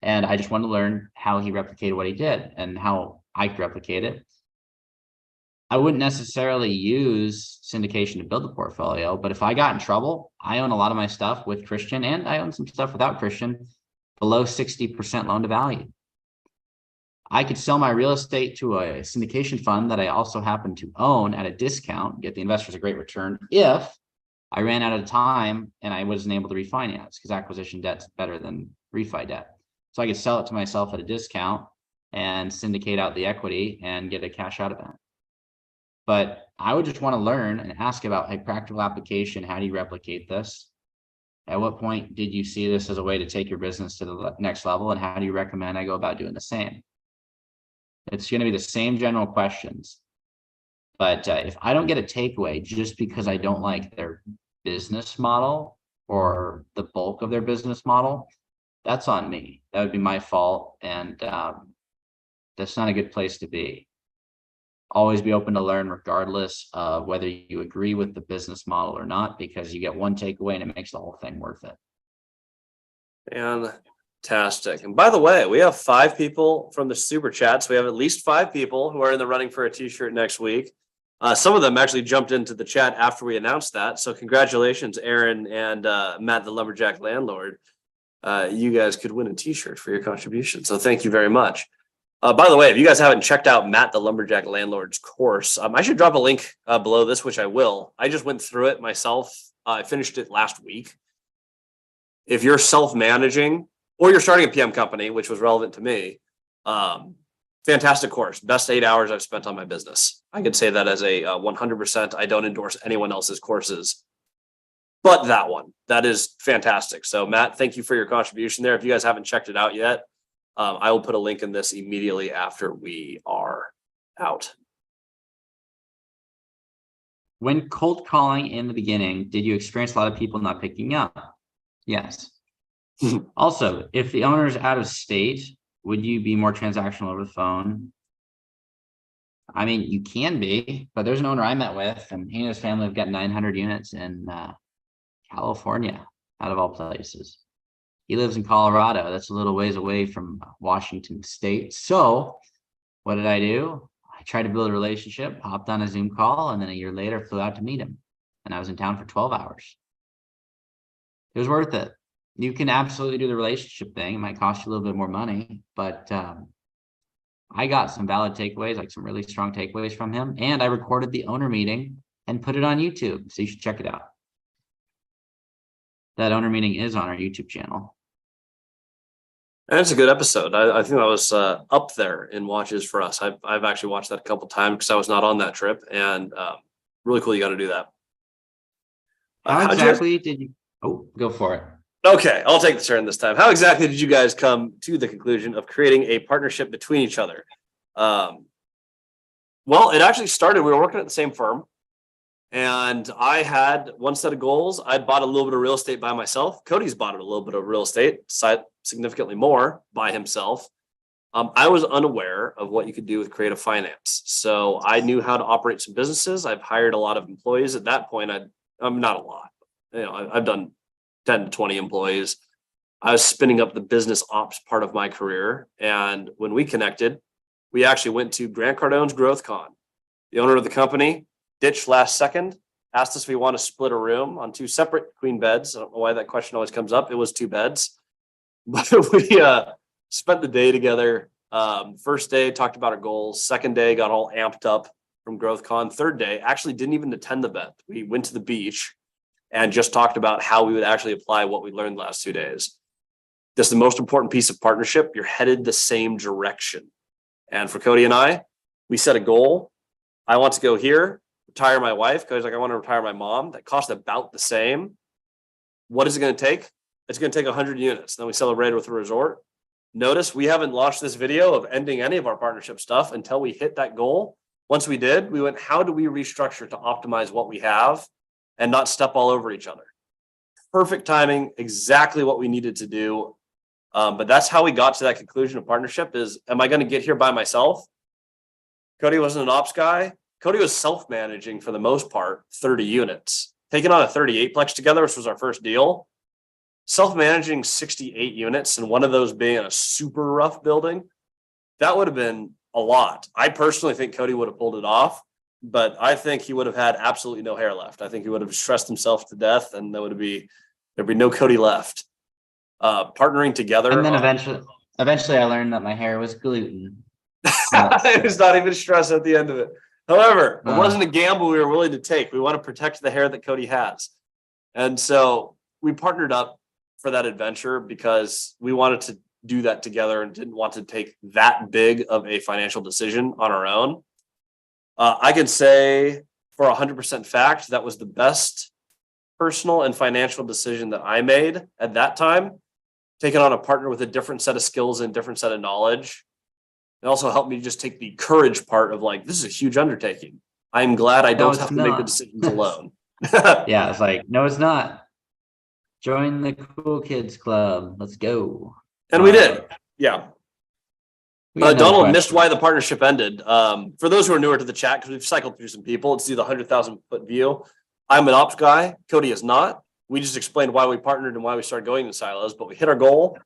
S2: And I just wanted to learn how he replicated what he did and how I could replicate it. I wouldn't necessarily use syndication to build the portfolio, but if I got in trouble, I own a lot of my stuff with Christian and I own some stuff without Christian below 60% loan to value. I could sell my real estate to a syndication fund that I also happen to own at a discount, get the investors a great return if I ran out of time and I wasn't able to refinance because acquisition debt's better than refi debt. So I could sell it to myself at a discount and syndicate out the equity and get a cash out event. But I would just want to learn and ask about a practical application. How do you replicate this? At what point did you see this as a way to take your business to the next level? And how do you recommend I go about doing the same? It's going to be the same general questions. But if I don't get a takeaway just because I don't like their business model or the bulk of their business model, that's on me. That would be my fault. And that's not a good place to be. Always be open to learn regardless of whether you agree with the business model or not, because you get one takeaway and it makes the whole thing worth it.
S1: Fantastic. And by the way, we have 5 people from the super chats. We have at least 5 people who are in the running for a t-shirt next week. Some of them actually jumped into the chat after we announced that. So congratulations, Aaron and Matt, the Lumberjack Landlord. You guys could win a t-shirt for your contribution. So thank you very much. By the way, if you guys haven't checked out Matt, the Lumberjack Landlord's course, I should drop a link below this, which I will. I just went through it myself. I finished it last week. If you're self-managing or you're starting a PM company, which was relevant to me, fantastic course. Best 8 hours I've spent on my business. I could say that as a 100%. I don't endorse anyone else's courses, but that is fantastic. So Matt, thank you for your contribution there. If you guys haven't checked it out yet, I will put a link in this immediately after we are out.
S2: When cold calling in the beginning, did you experience a lot of people not picking up? Yes. Also, if the owner is out of state, would you be more transactional over the phone? I mean, you can be, but there's an owner I met with, and he and his family have got 900 units in California, out of all places. He lives in Colorado. That's a little ways away from Washington State. So what did I do? I tried to build a relationship, hopped on a Zoom call, and then a year later flew out to meet him. And I was in town for 12 hours. It was worth it. You can absolutely do the relationship thing. It might cost you a little bit more money, but I got some valid takeaways, like some really strong takeaways from him. And I recorded the owner meeting and put it on YouTube. So you should check it out. That owner meeting is on our YouTube channel.
S1: And it's a good episode. I think that was up there in watches for us. I've actually watched that a couple times because I was not on that trip, and really cool. You got to do that.
S2: How exactly did you? Oh, go for it.
S1: Okay, I'll take the turn this time. How exactly did you guys come to the conclusion of creating a partnership between each other? Well, it actually started. We were working at the same firm, and I had one set of goals. I bought a little bit of real estate by myself. Cody's bought a little bit of real estate, significantly more by himself. I was unaware of what you could do with creative finance. So I knew how to operate some businesses. I've hired a lot of employees. At that point, I'm not a lot. I've done 10 to 20 employees. I was spinning up the business ops part of my career. And when we connected, we actually went to Grant Cardone's Growth Con. The owner of the company ditched last second, asked us if we want to split a room on 2 separate queen beds. I don't know why that question always comes up. It was 2 beds. But we spent the day together. First day, talked about our goals. Second day, got all amped up from Growth Con. Third day, actually didn't even attend the event. We went to the beach and just talked about how we would actually apply what we learned the last 2 days. This is the most important piece of partnership. You're headed the same direction. And for Cody and I, we set a goal. I want to go here, retire my wife. Cody's like, I want to retire my mom. That cost about the same. What is it going to take? It's going to take 100 units. Then we celebrated with a resort. Notice we haven't launched this video of ending any of our partnership stuff until we hit that goal. Once we did, we went, how do we restructure to optimize what we have and not step all over each other? Perfect timing, exactly what we needed to do. But that's how we got to that conclusion of partnership is, am I going to get here by myself? Cody wasn't an ops guy. Cody was self-managing for the most part, 30 units. Taking on a 38-plex together, which was our first deal. Self-managing 68 units and one of those being a super rough building, that would have been a lot. I personally think Cody would have pulled it off, but I think he would have had absolutely no hair left. I think he would have stressed himself to death and there'd be no Cody left. Partnering together.
S2: And then eventually I learned that my hair was gluten.
S1: It was not even stress at the end of it. However, it wasn't a gamble we were willing to take. We want to protect the hair that Cody has. And so we partnered up for that adventure because we wanted to do that together and didn't want to take that big of a financial decision on our own. I can say for 100% fact, that was the best personal and financial decision that I made at that time. Taking on a partner with a different set of skills and different set of knowledge. It also helped me just take the courage part of like, this is a huge undertaking. I'm glad I don't have to make the decisions alone.
S2: Yeah, it's like, no, it's not. Join the cool kids club. Let's go.
S1: And we did. Yeah. Donald missed why the partnership ended. For those who are newer to the chat, because we've cycled through some people, let's do the 100,000 foot view. I'm an ops guy. Cody is not. We just explained why we partnered and why we started going in silos, but we hit our goal.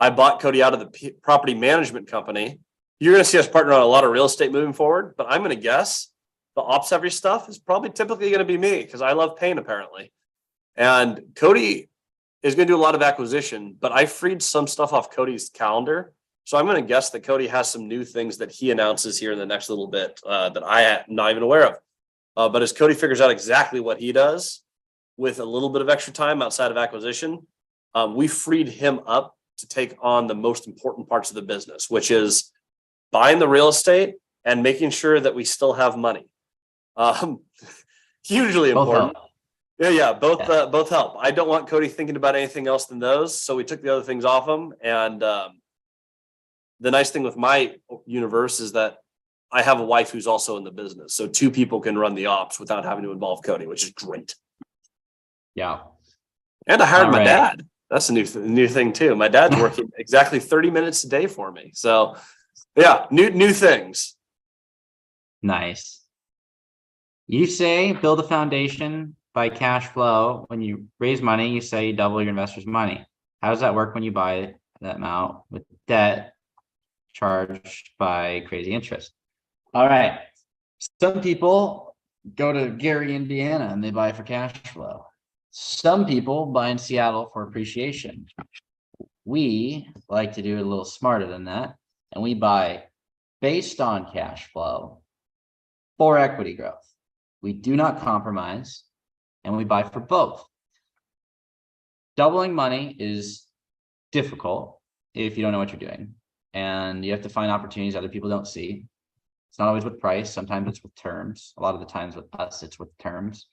S1: I bought Cody out of the property management company. You're going to see us partner on a lot of real estate moving forward, but I'm going to guess the ops heavy stuff is probably typically going to be me because I love pain apparently. And Cody is going to do a lot of acquisition, but I freed some stuff off Cody's calendar. So I'm going to guess that Cody has some new things that he announces here in the next little bit that I am not even aware of. But as Cody figures out exactly what he does with a little bit of extra time outside of acquisition, we freed him up to take on the most important parts of the business, which is buying the real estate and making sure that we still have money. Hugely important. Both help. I don't want Cody thinking about anything else than those. So we took the other things off him. And the nice thing with my universe is that I have a wife who's also in the business. So 2 people can run the ops without having to involve Cody, which is great.
S2: Yeah.
S1: And I hired my dad. That's a new thing too. My dad's working exactly 30 minutes a day for me. So yeah, new things.
S2: Nice. You say build a foundation by cash flow. When you raise money, you say you double your investor's money. How does that work when you buy that amount with debt charged by crazy interest? All right. Some people go to Gary, Indiana, and they buy for cash flow. Some people buy in Seattle for appreciation. We like to do a little smarter than that, and we buy based on cash flow for equity growth. we do not compromise, and we buy for both. Doubling money is difficult if you don't know what you're doing, and you have to find opportunities other people don't see. It's not always with price. Sometimes it's with terms. A lot of the times with us, it's with terms.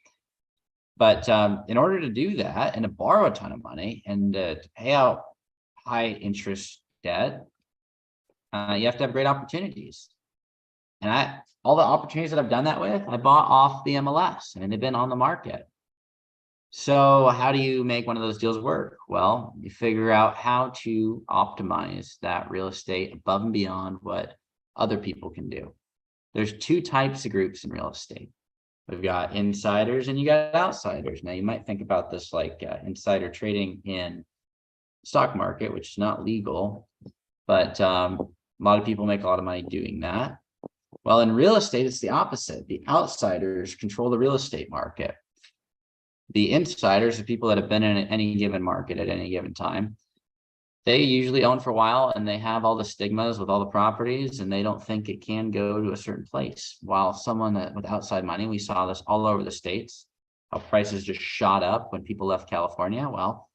S2: But in order to do that and to borrow a ton of money and to pay out high interest debt, you have to have great opportunities. And all the opportunities that I've done that with, I bought off the MLS and they've been on the market. So how do you make one of those deals work? Well, you figure out how to optimize that real estate above and beyond what other people can do. There's two types of groups in real estate. We've got insiders and you got outsiders. Now you might think about this like insider trading in stock market, which is not legal, but a lot of people make a lot of money doing that. Well, in real estate, it's the opposite. The outsiders control the real estate market. The insiders are people that have been in any given market at any given time. They usually own for a while and they have all the stigmas with all the properties and they don't think it can go to a certain place. While someone that with outside money, we saw this all over the States, how prices just shot up when people left California. Well,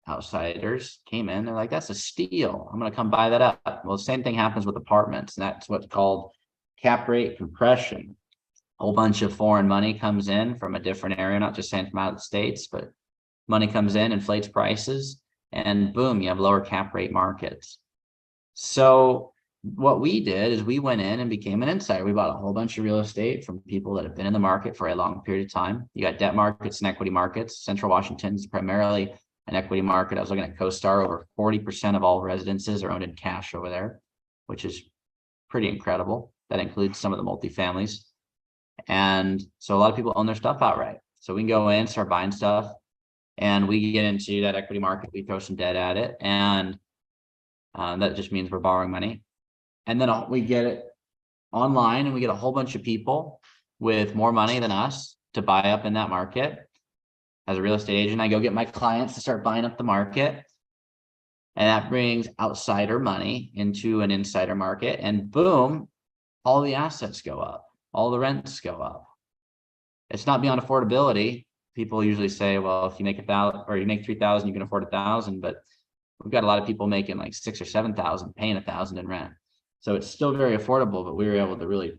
S2: outsiders came in, they're like, that's a steal. I'm going to come buy that up. Well, the same thing happens with apartments, and that's what's called cap rate compression. A whole bunch of foreign money comes in from a different area, not just saying from out of the States, but money comes in, inflates prices, and boom, you have lower cap rate markets. So what we did is we went in and became an insider. We bought a whole bunch of real estate from people that have been in the market for a long period of time. You got debt markets and equity markets. Central Washington is primarily an equity market. I was looking at CoStar, over 40% of all residences are owned in cash over there, which is pretty incredible. That includes some of the multifamilies. And so a lot of people own their stuff outright. So we can go in, start buying stuff, and we get into that equity market. We throw some debt at it, and that just means we're borrowing money. And then we get it online, and we get a whole bunch of people with more money than us to buy up in that market. As a real estate agent, I go get my clients to start buying up the market, and that brings outsider money into an insider market, and boom, all the assets go up, all the rents go up. It's not beyond affordability. People usually say, well, if you make 1,000 or you make 3,000, you can afford 1,000, but we've got a lot of people making like 6,000 or 7,000, paying 1,000 in rent. So it's still very affordable, but we were able to really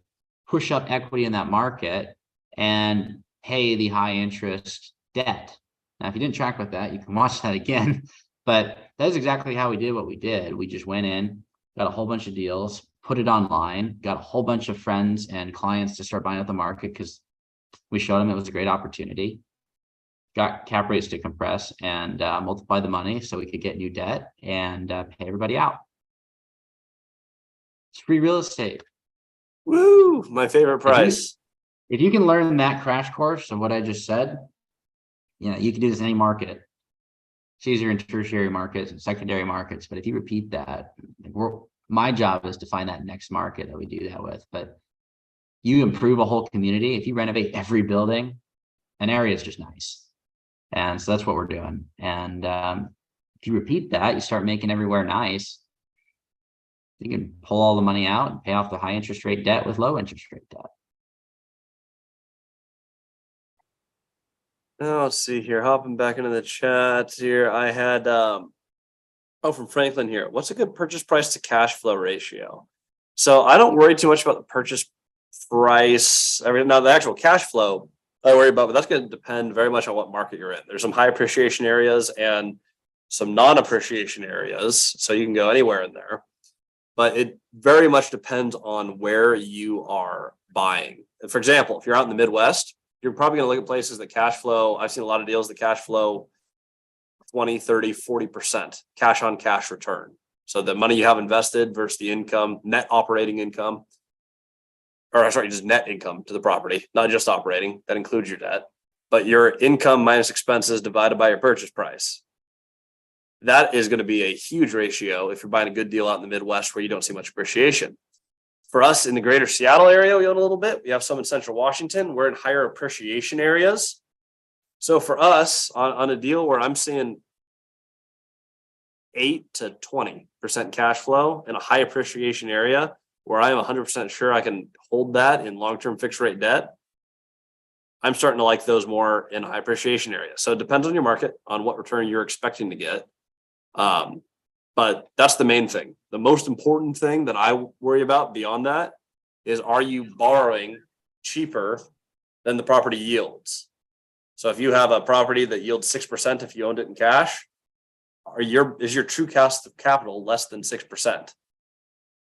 S2: push up equity in that market and pay the high interest debt. Now, if you didn't track with that, you can watch that again, but that's exactly how we did what we did. We just went in, got a whole bunch of deals, put it online, got a whole bunch of friends and clients to start buying up the market because we showed them it was a great opportunity, got cap rates to compress and multiply the money so we could get new debt and pay everybody out. It's free real estate.
S1: Woo! My favorite price.
S2: If you can learn that crash course of what I just said, you know, you can do this in any market. It's easier in tertiary markets and secondary markets, but if you repeat that, my job is to find that next market that we do that with. But you improve a whole community. If you renovate every building, an area is just nice. And so that's what we're doing. And if you repeat that, you start making everywhere nice. You can pull all the money out and pay off the high interest rate debt with low interest rate debt.
S1: Now, let's see here. Hopping back into the chat here. I had from Franklin here. What's a good purchase price to cash flow ratio? So I don't worry too much about the purchase price. I mean, now the actual cash flow I worry about, but that's going to depend very much on what market you're in. There's some high appreciation areas and some non-appreciation areas, so you can go anywhere in there. But it very much depends on where you are buying. For example, if you're out in the Midwest, you're probably going to look at places that cash flow. I've seen a lot of deals that cash flow 20, 30, 40% cash on cash return. So the money you have invested versus the income, net operating income, or sorry, just net income to the property, not just operating. That includes your debt, but your income minus expenses divided by your purchase price. That is going to be a huge ratio if you're buying a good deal out in the Midwest where you don't see much appreciation. For us in the greater Seattle area, we own a little bit. We have some in Central Washington. We're in higher appreciation areas. So for us on a deal where I'm seeing 8 to 20% cash flow in a high appreciation area where I am 100% sure I can hold that in long-term fixed rate debt, I'm starting to like those more in high appreciation areas. So it depends on your market, on what return you're expecting to get. But that's the main thing. The most important thing that I worry about beyond that is, are you borrowing cheaper than the property yields? So if you have a property that yields 6% if you owned it in cash, is your true cost of capital less than 6%?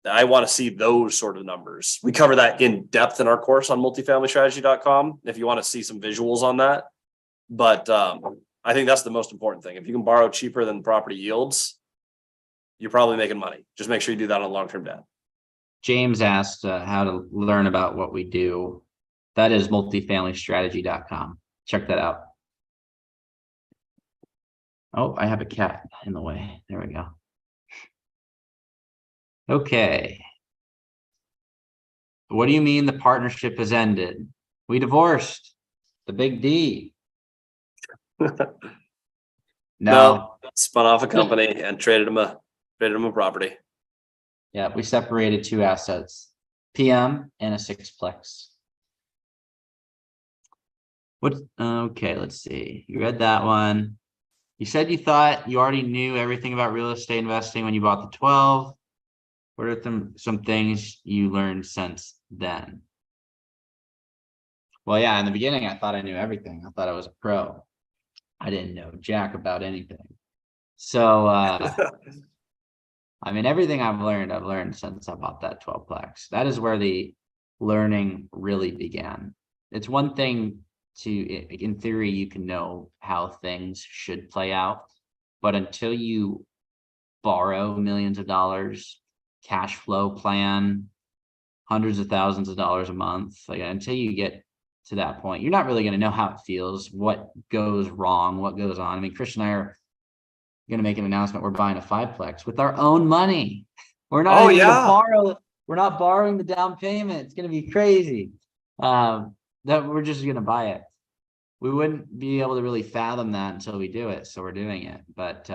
S1: I want to see those sort of numbers. We cover that in depth in our course on multifamilystrategy.com if you want to see some visuals on that. But I think that's the most important thing. If you can borrow cheaper than property yields, you're probably making money. Just make sure you do that on long-term debt.
S2: James asked how to learn about what we do. That is multifamilystrategy.com. Check that out. Oh, I have a cat in the way. There we go. Okay. What do you mean the partnership has ended? We divorced. The big D. No.
S1: Spun off a company and traded him a property.
S2: Yeah, we separated two assets, PM and a Sixplex. Okay, let's see. You read that one. You said you thought you already knew everything about real estate investing when you bought the 12. What are some things you learned since then? Well, yeah, in the beginning, I thought I knew everything. I thought I was a pro. I didn't know jack about anything. So, I mean, everything I've learned since I bought that 12plex. That is where the learning really began. It's one thing in theory, you can know how things should play out, but until you borrow millions of dollars, cash flow plan, hundreds of thousands of dollars a month, like until you get to that point, you're not really going to know how it feels, what goes wrong, what goes on. I mean, Christian and I are going to make an announcement. We're buying a 5plex with our own money. We're not even going to borrow. We're not borrowing the down payment. It's going to be crazy. That we're just going to buy it. We wouldn't be able to really fathom that until we do it. So we're doing it. But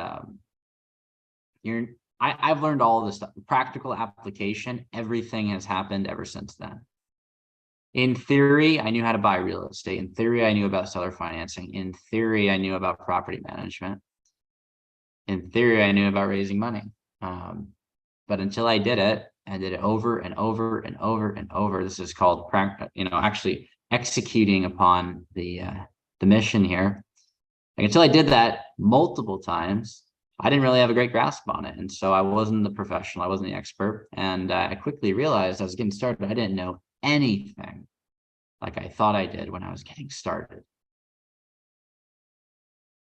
S2: I've learned all of this stuff. Practical application, everything has happened ever since then. In theory, I knew how to buy real estate. In theory, I knew about seller financing. In theory, I knew about property management. In theory, I knew about raising money. But until I did it over and over and over and over. This is called actually executing upon the mission here. Like, until I did that multiple times, I didn't really have a great grasp on it. And so I wasn't the professional, I wasn't the expert. And I quickly realized I was getting started. I didn't know anything like I thought I did when I was getting started.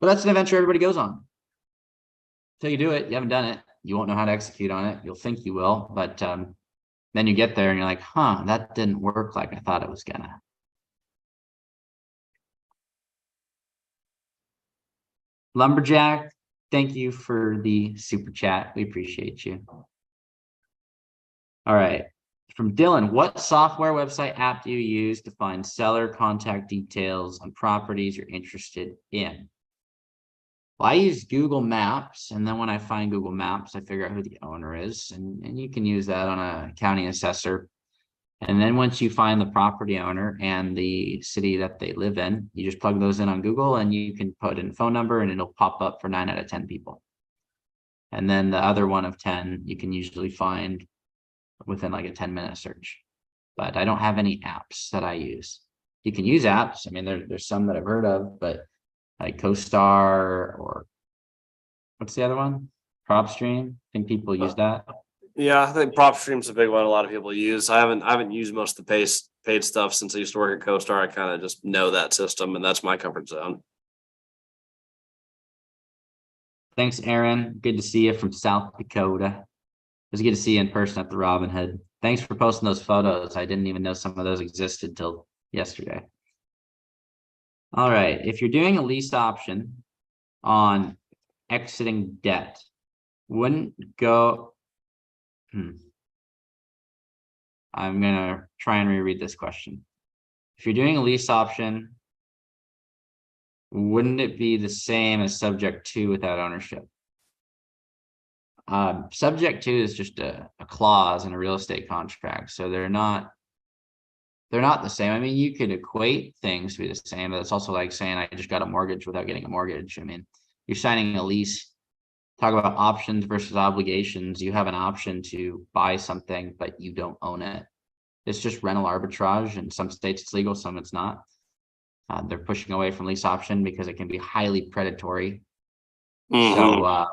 S2: But that's an adventure everybody goes on. Until you do it, you haven't done it, you won't know how to execute on it. You'll think you will, but then you get there and you're like, that didn't work like I thought it was gonna. Lumberjack, thank you for the super chat. We appreciate you. All right. From Dylan, what software, website, app do you use to find seller contact details on properties you're interested in? Well, I use Google Maps, and then when I find Google Maps, I figure out who the owner is, and you can use that on a county assessor. And then once you find the property owner and the city that they live in, you just plug those in on Google, and you can put in a phone number, and it'll pop up for 9 out of 10 people. And then the other 1 of 10, you can usually find within like a 10-minute search. But I don't have any apps that I use. You can use apps. I mean, there's some that I've heard of, but like CoStar, or what's the other one? PropStream. I think people use that.
S1: Yeah, I think PropStream's a big one a lot of people use. I haven't used most of the paid stuff since I used to work at CoStar. I kind of just know that system, and that's my comfort zone.
S2: Thanks, Aaron. Good to see you from South Dakota. It was good to see you in person at the Robin Hood. Thanks for posting those photos. I didn't even know some of those existed till yesterday. All right, if you're doing a lease option on exiting debt, wouldn't go. I'm gonna try and reread this question. If you're doing a lease option, wouldn't it be the same as subject to without ownership? Subject to is just a clause in a real estate contract, so they're not they're not the same. I mean, you could equate things to be the same, but it's also like saying I just got a mortgage without getting a mortgage. I mean, you're signing a lease. Talk about options versus obligations. You have an option to buy something, but you don't own it. It's just rental arbitrage. In some states it's legal, some it's not. They're pushing away from lease option because it can be highly predatory. So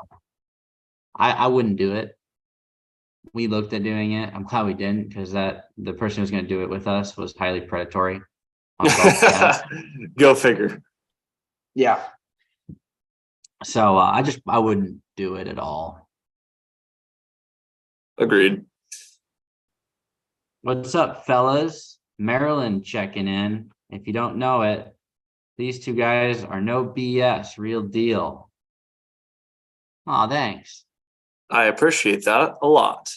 S2: I wouldn't do it. We looked at doing it. I'm glad we didn't, because the person who's going to do it with us was highly predatory on both counts.
S1: Go figure.
S2: Yeah. So I wouldn't do it at all.
S1: Agreed.
S2: What's up, fellas? Maryland checking in. If you don't know it, these two guys are no BS, real deal. Aw, thanks.
S1: I appreciate that a lot.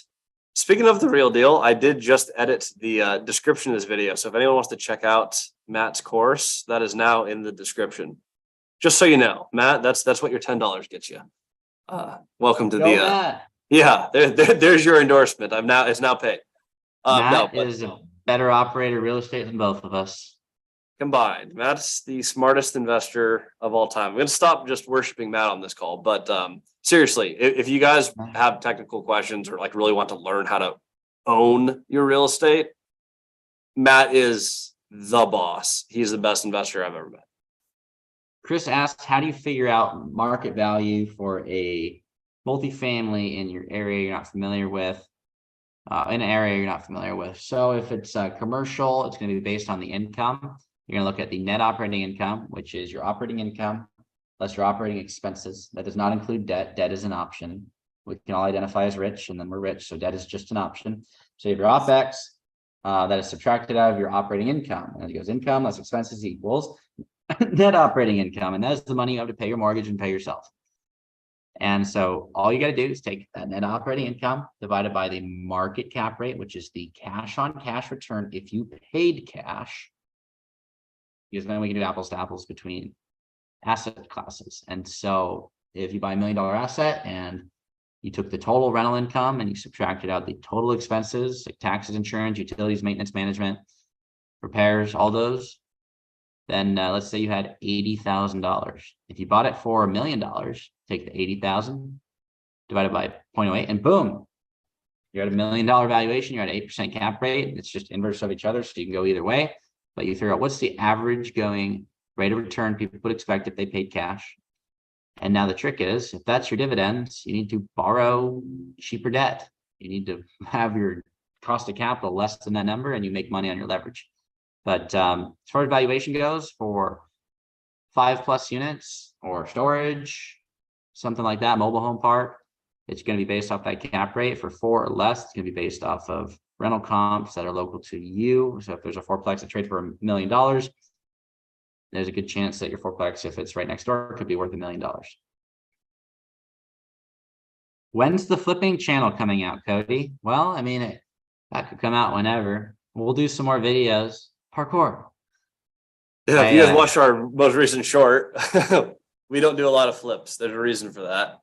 S1: Speaking of the real deal, I did just edit the description of this video. So if anyone wants to check out Matt's course, that is now in the description. Just so you know, Matt, that's what your $10 gets you. Welcome to
S2: Go Matt.
S1: Yeah, there's your endorsement. It's now paid.
S2: Matt is a better operator of real estate than both of us.
S1: Combined. Matt's the smartest investor of all time. I'm going to stop just worshiping Matt on this call, but seriously, if you guys have technical questions or like really want to learn how to own your real estate, Matt is the boss. He's the best investor I've ever met.
S2: Chris asked, how do you figure out market value for a multifamily in your area you're not familiar with? In an area you're not familiar with. So if it's commercial, it's going to be based on the income. You're going to look at the net operating income, which is your operating income less your operating expenses. That does not include debt. Debt is an option. We can all identify as rich, and then we're rich. So debt is just an option. So you have your OPEX that is subtracted out of your operating income. And it goes income less expenses equals net operating income. And that's the money you have to pay your mortgage and pay yourself. And so all you got to do is take that net operating income divided by the market cap rate, which is the cash on cash return if you paid cash, because then we can do apples to apples between asset classes. And so if you buy $1 million asset and you took the total rental income and you subtracted out the total expenses like taxes, insurance, utilities, maintenance, management, repairs, all those, then let's say you had $80,000. If you bought it for $1 million, take the 80,000 divided by 0.08 and boom, you're at $1 million valuation. You're at 8% cap rate. It's just inverse of each other. So you can go either way, but you figure out what's the average going rate of return people would expect if they paid cash. And now the trick is, if that's your dividends, you need to borrow cheaper debt. You need to have your cost of capital less than that number, and you make money on your leverage. But as far as valuation goes, for 5+ units or storage, something like that, mobile home park, it's going to be based off that cap rate. For 4 or less, it's going to be based off of rental comps that are local to you. So if there's a fourplex that trades for $1 million, there's a good chance that your fourplex, if it's right next door, could be worth $1 million. When's the flipping channel coming out, Cody? Well, I mean, that could come out whenever. We'll do some more videos. Parkour.
S1: Yeah, if you guys watched our most recent short, we don't do a lot of flips. There's a reason for that.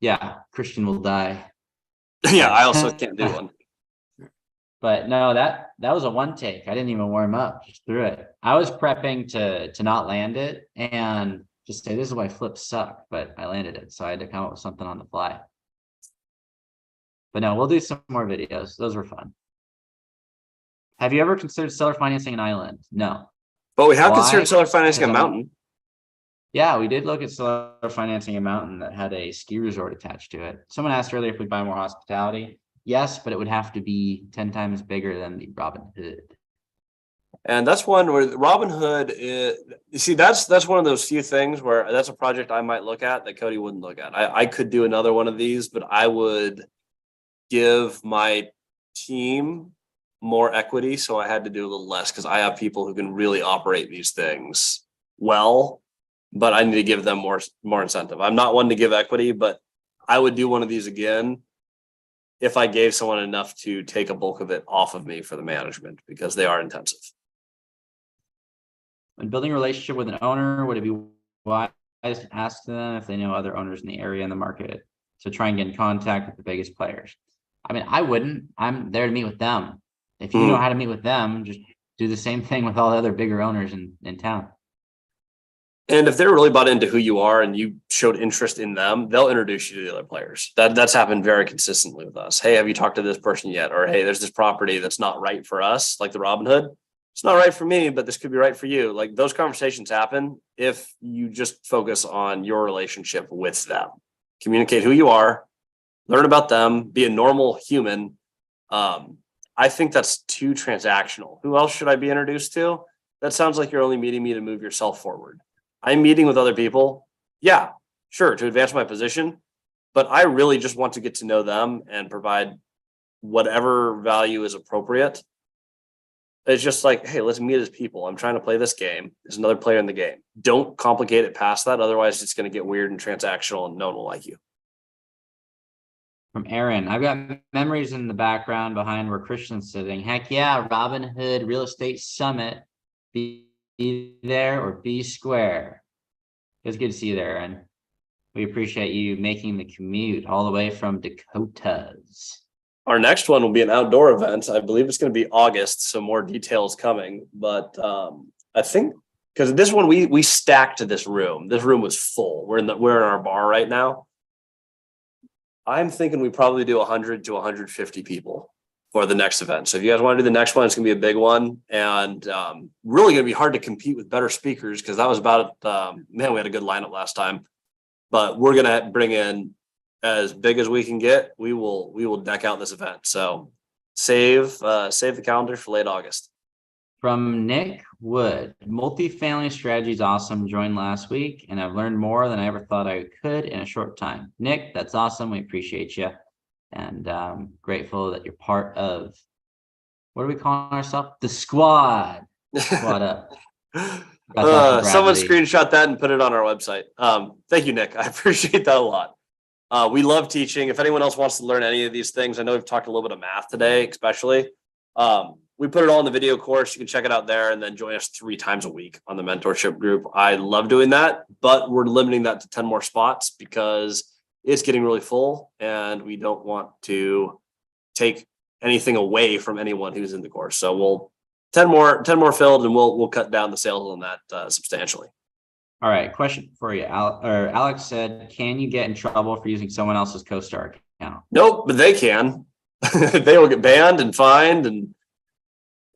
S2: Yeah, Christian will die.
S1: Yeah, I also can't do one.
S2: But no, that was a one take. I didn't even warm up, just threw it. I was prepping to not land it and just say this is why flips suck, but I landed it. So I had to come up with something on the fly. But no, we'll do some more videos. Those were fun. Have you ever considered seller financing an island? No.
S1: But we have considered seller financing a mountain.
S2: Yeah, we did look at seller financing a mountain that had a ski resort attached to it. Someone asked earlier if we'd buy more hospitality. Yes, but it would have to be 10 times bigger than the Robin Hood.
S1: And that's one where Robin Hood is, you see, that's one of those few things where that's a project I might look at that Cody wouldn't look at. I could do another one of these, but I would give my team more equity. So I had to do a little less because I have people who can really operate these things well, but I need to give them more incentive. I'm not one to give equity, but I would do one of these again if I gave someone enough to take a bulk of it off of me for the management, because they are intensive.
S2: When building a relationship with an owner, would it be wise to ask them if they know other owners in the area and the market? So try and get in contact with the biggest players. I mean, I wouldn't. I'm there to meet with them. if you know how to meet with them, just do the same thing with all the other bigger owners in town.
S1: And if they're really bought into who you are and you showed interest in them, they'll introduce you to the other players. That's happened very consistently with us. Hey, have you talked to this person yet? Or hey, there's this property that's not right for us, like the Robin Hood. It's not right for me, but this could be right for you. Like those conversations happen if you just focus on your relationship with them. Communicate who you are, learn about them, be a normal human. I think that's too transactional. Who else should I be introduced to? That sounds like you're only meeting me to move yourself forward. I'm meeting with other people. Yeah, sure, to advance my position, but I really just want to get to know them and provide whatever value is appropriate. It's just like, hey, let's meet as people. I'm trying to play this game. There's another player in the game. Don't complicate it past that. Otherwise, it's going to get weird and transactional and no one will like you.
S2: From Aaron, I've got memories in the background behind where Christian's sitting. Heck yeah, Robin Hood Real Estate Summit. Be there or be square. It was good to see you there, Aaron. We appreciate you making the commute all the way from Dakotas.
S1: Our next one will be an outdoor event. I believe it's going to be August, so more details coming. But I think because this one we stacked this room. This room was full. We're in our bar right now. I'm thinking we probably do 100 to 150 people for the next event. So if you guys want to do the next one, it's going to be a big one and really going to be hard to compete with better speakers because that was about man, we had a good lineup last time. But we're going to bring in as big as we can get. We will deck out this event. So save the calendar for late August.
S2: From Nick Wood, multifamily strategy is awesome. Joined last week, and I've learned more than I ever thought I could in a short time. Nick, that's awesome. We appreciate you, and grateful that you're part of. What are we calling ourselves? The squad. Squad up.
S1: Someone screenshot that and put it on our website. Thank you, Nick. I appreciate that a lot. We love teaching. If anyone else wants to learn any of these things, I know we've talked a little bit of math today, especially. We put it all in the video course. You can check it out there and then join us 3 times a week on the mentorship group. I love doing that, but we're limiting that to 10 more spots because it's getting really full and we don't want to take anything away from anyone who's in the course. So we'll 10 more filled and we'll cut down the sales on that substantially.
S2: All right. Question for you. Alex said, can you get in trouble for using someone else's CoStar account?
S1: Nope, but they can. They will get banned and fined and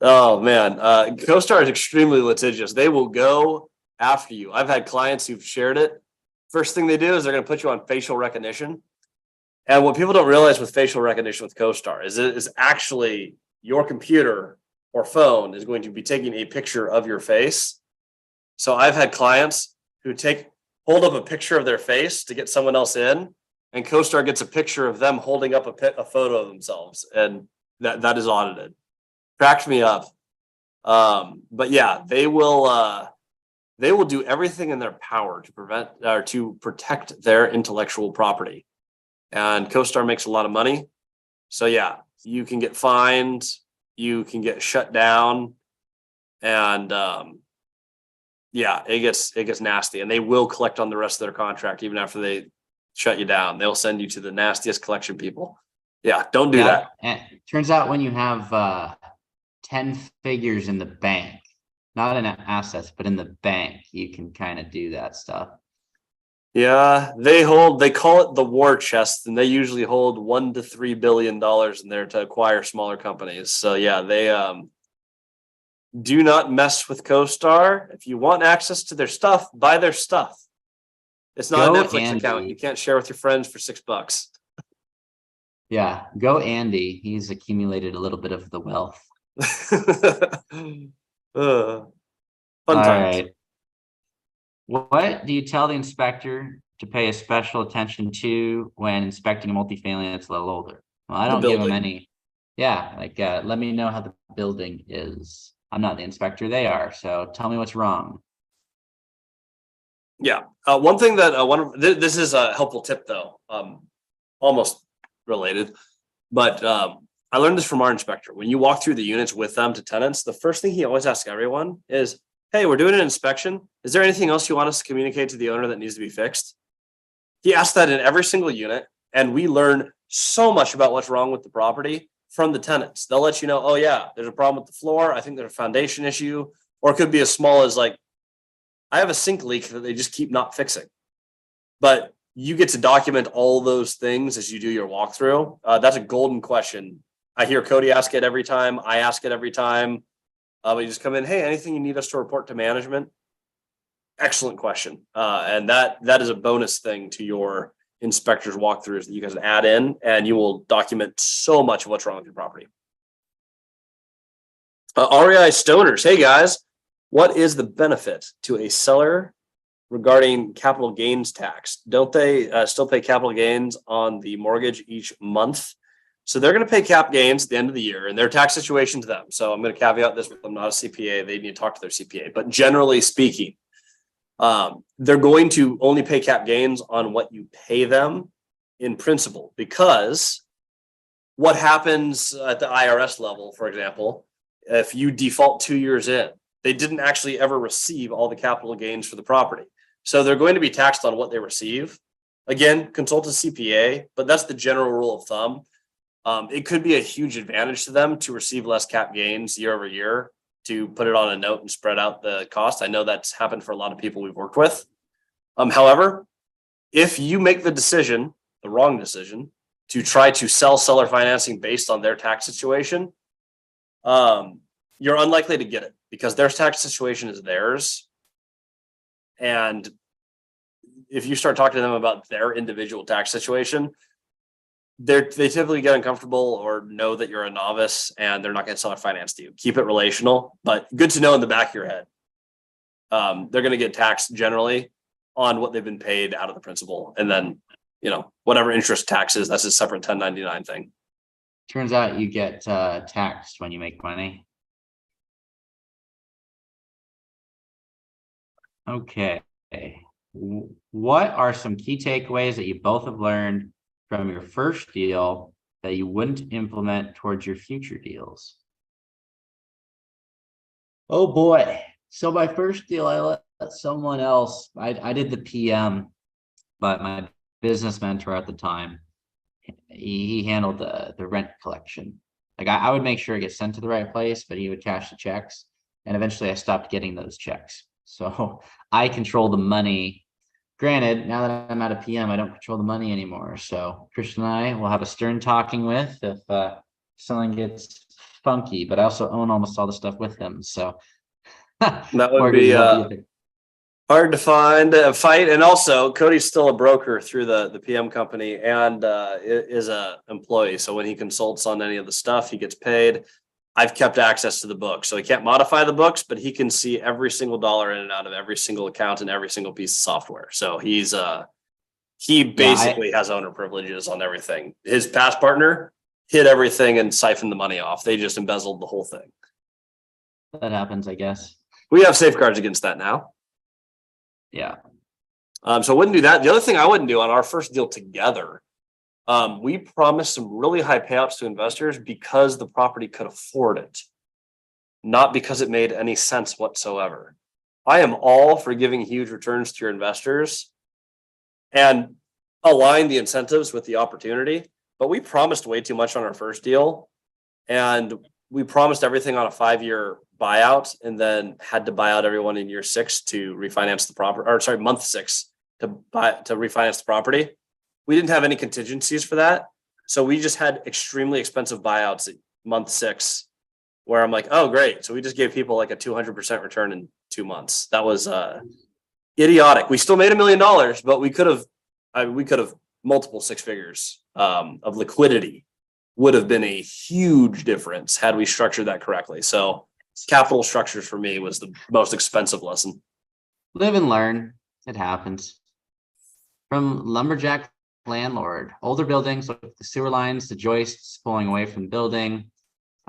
S1: oh man, CoStar is extremely litigious. They will go after you. I've had clients who've shared it. First thing they do is they're going to put you on facial recognition. And what people don't realize with facial recognition with CoStar is it is actually your computer or phone is going to be taking a picture of your face. So I've had clients who hold up a picture of their face to get someone else in, and CoStar gets a picture of them holding up a photo of themselves, and that is audited. Cracked me up. But yeah, they will do everything in their power to prevent or to protect their intellectual property. And CoStar makes a lot of money. So yeah, you can get fined, you can get shut down, and yeah, it gets nasty. And they will collect on the rest of their contract even after they shut you down. They'll send you to the nastiest collection people. Yeah, don't do that.
S2: And it turns out when you have 10 figures in the bank, not in assets, but in the bank, you can kind of do that stuff.
S1: Yeah, they call it the war chest, and they usually hold $1 to $3 billion in there to acquire smaller companies. So yeah, they do not mess with CoStar. If you want access to their stuff, buy their stuff. It's not a Netflix account. You can't share with your friends for $6.
S2: Yeah, go Andy. He's accumulated a little bit of the wealth.
S1: Fun
S2: All
S1: times.
S2: right. What do you tell the inspector to pay a special attention to when inspecting a multifamily that's a little older? Well, I don't give them any. Yeah, like let me know how the building is. I'm not the inspector, they are. So tell me what's wrong.
S1: Yeah. One thing that this is a helpful tip though, almost related, but I learned this from our inspector. When you walk through the units with them to tenants, the first thing he always asks everyone is, hey, we're doing an inspection. Is there anything else you want us to communicate to the owner that needs to be fixed? He asks that in every single unit, and we learn so much about what's wrong with the property from the tenants. They'll let you know, oh yeah, there's a problem with the floor. I think there's a foundation issue, or it could be as small as like, I have a sink leak that they just keep not fixing. But you get to document all those things as you do your walkthrough. That's a golden question. I hear Cody ask it every time. I ask it every time. We just come in, hey, anything you need us to report to management? Excellent question. And that is a bonus thing to your inspectors walkthroughs that you guys add in, and you will document so much of what's wrong with your property. REI Stoners, hey guys, what is the benefit to a seller regarding capital gains tax? Don't they still pay capital gains on the mortgage each month? So they're going to pay cap gains at the end of the year, and their tax situation to them. So I'm going to caveat this with them, not a CPA. They need to talk to their CPA. But generally speaking, they're going to only pay cap gains on what you pay them in principal, because what happens at the IRS level, for example, if you default 2 years in, they didn't actually ever receive all the capital gains for the property. So they're going to be taxed on what they receive. Again, consult a CPA, but that's the general rule of thumb. It could be a huge advantage to them to receive less cap gains year over year, to put it on a note and spread out the cost. I know that's happened for a lot of people we've worked with. However, if you make the decision, the wrong decision, to try to sell seller financing based on their tax situation, you're unlikely to get it, because their tax situation is theirs. And if you start talking to them about their individual tax situation, they typically get uncomfortable or know that you're a novice, and they're not going to seller finance to you. Keep it relational, but good to know in the back of your head. They're going to get taxed generally on what they've been paid out of the principal, and then, whatever interest taxes, that's a separate 1099 thing.
S2: Turns out you get taxed when you make money. Okay. What are some key takeaways that you both have learned from your first deal that you wouldn't implement towards your future deals? Oh boy. So my first deal, I let someone else, I did the PM, but my business mentor at the time, he handled the rent collection. Like I would make sure it gets sent to the right place, but he would cash the checks. And eventually I stopped getting those checks. So I control the money. Granted, now that I'm at a PM, I don't control the money anymore. So Christian and I will have a stern talking with if something gets funky, but I also own almost all the stuff with him. So
S1: that would be hard to find a fight. And also Cody's still a broker through the PM company, and is a employee. So when he consults on any of the stuff, he gets paid. I've kept access to the book, so he can't modify the books, but he can see every single dollar in and out of every single account and every single piece of software. So he basically has owner privileges on everything. His past partner hid everything and siphoned the money off. They just embezzled the whole thing.
S2: That happens, I guess.
S1: We have safeguards against that now.
S2: Yeah.
S1: So I wouldn't do that. The other thing I wouldn't do on our first deal together, we promised some really high payouts to investors because the property could afford it, not because it made any sense whatsoever. I am all for giving huge returns to your investors and align the incentives with the opportunity, but we promised way too much on our first deal, and we promised everything on a 5-year buyout, and then had to buy out everyone in year 6 to refinance the property, or sorry, month 6 to refinance the property. We didn't have any contingencies for that. So we just had extremely expensive buyouts at month 6, where I'm like, oh, great. So we just gave people like a 200% return in 2 months. That was idiotic. We still made $1 million, but we could have multiple 6 figures of liquidity. Would have been a huge difference had we structured that correctly. So capital structures for me was the most expensive lesson.
S2: Live and learn. It happens. From lumberjack landlord, older buildings with the sewer lines, the joists pulling away from the building,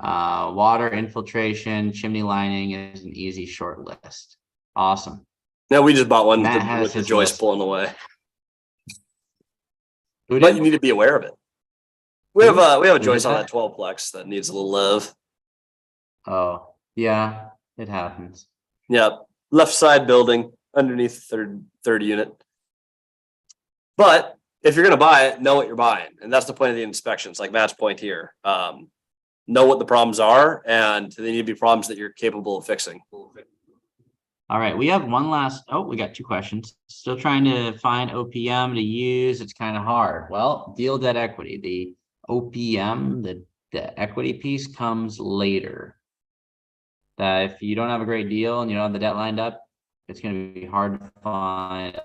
S2: water infiltration, chimney lining is an easy short list. Awesome.
S1: Yeah, we just bought one
S2: with
S1: the joist pulling away.
S2: Who
S1: But
S2: did?
S1: you need to be aware of it. We have a joist on that 12-plex that needs a little love.
S2: Oh, yeah, it happens.
S1: Yeah, left side building underneath the third unit. But if you're going to buy it, know what you're buying. And that's the point of the inspections, like Matt's point here. know what the problems are, and they need to be problems that you're capable of fixing.
S2: All right, we have one last, we got two questions. Still trying to find OPM to use. It's kind of hard. Well, deal debt equity, the OPM, the equity piece comes later. That if you don't have a great deal and you don't have the debt lined up, it's going to be hard to find.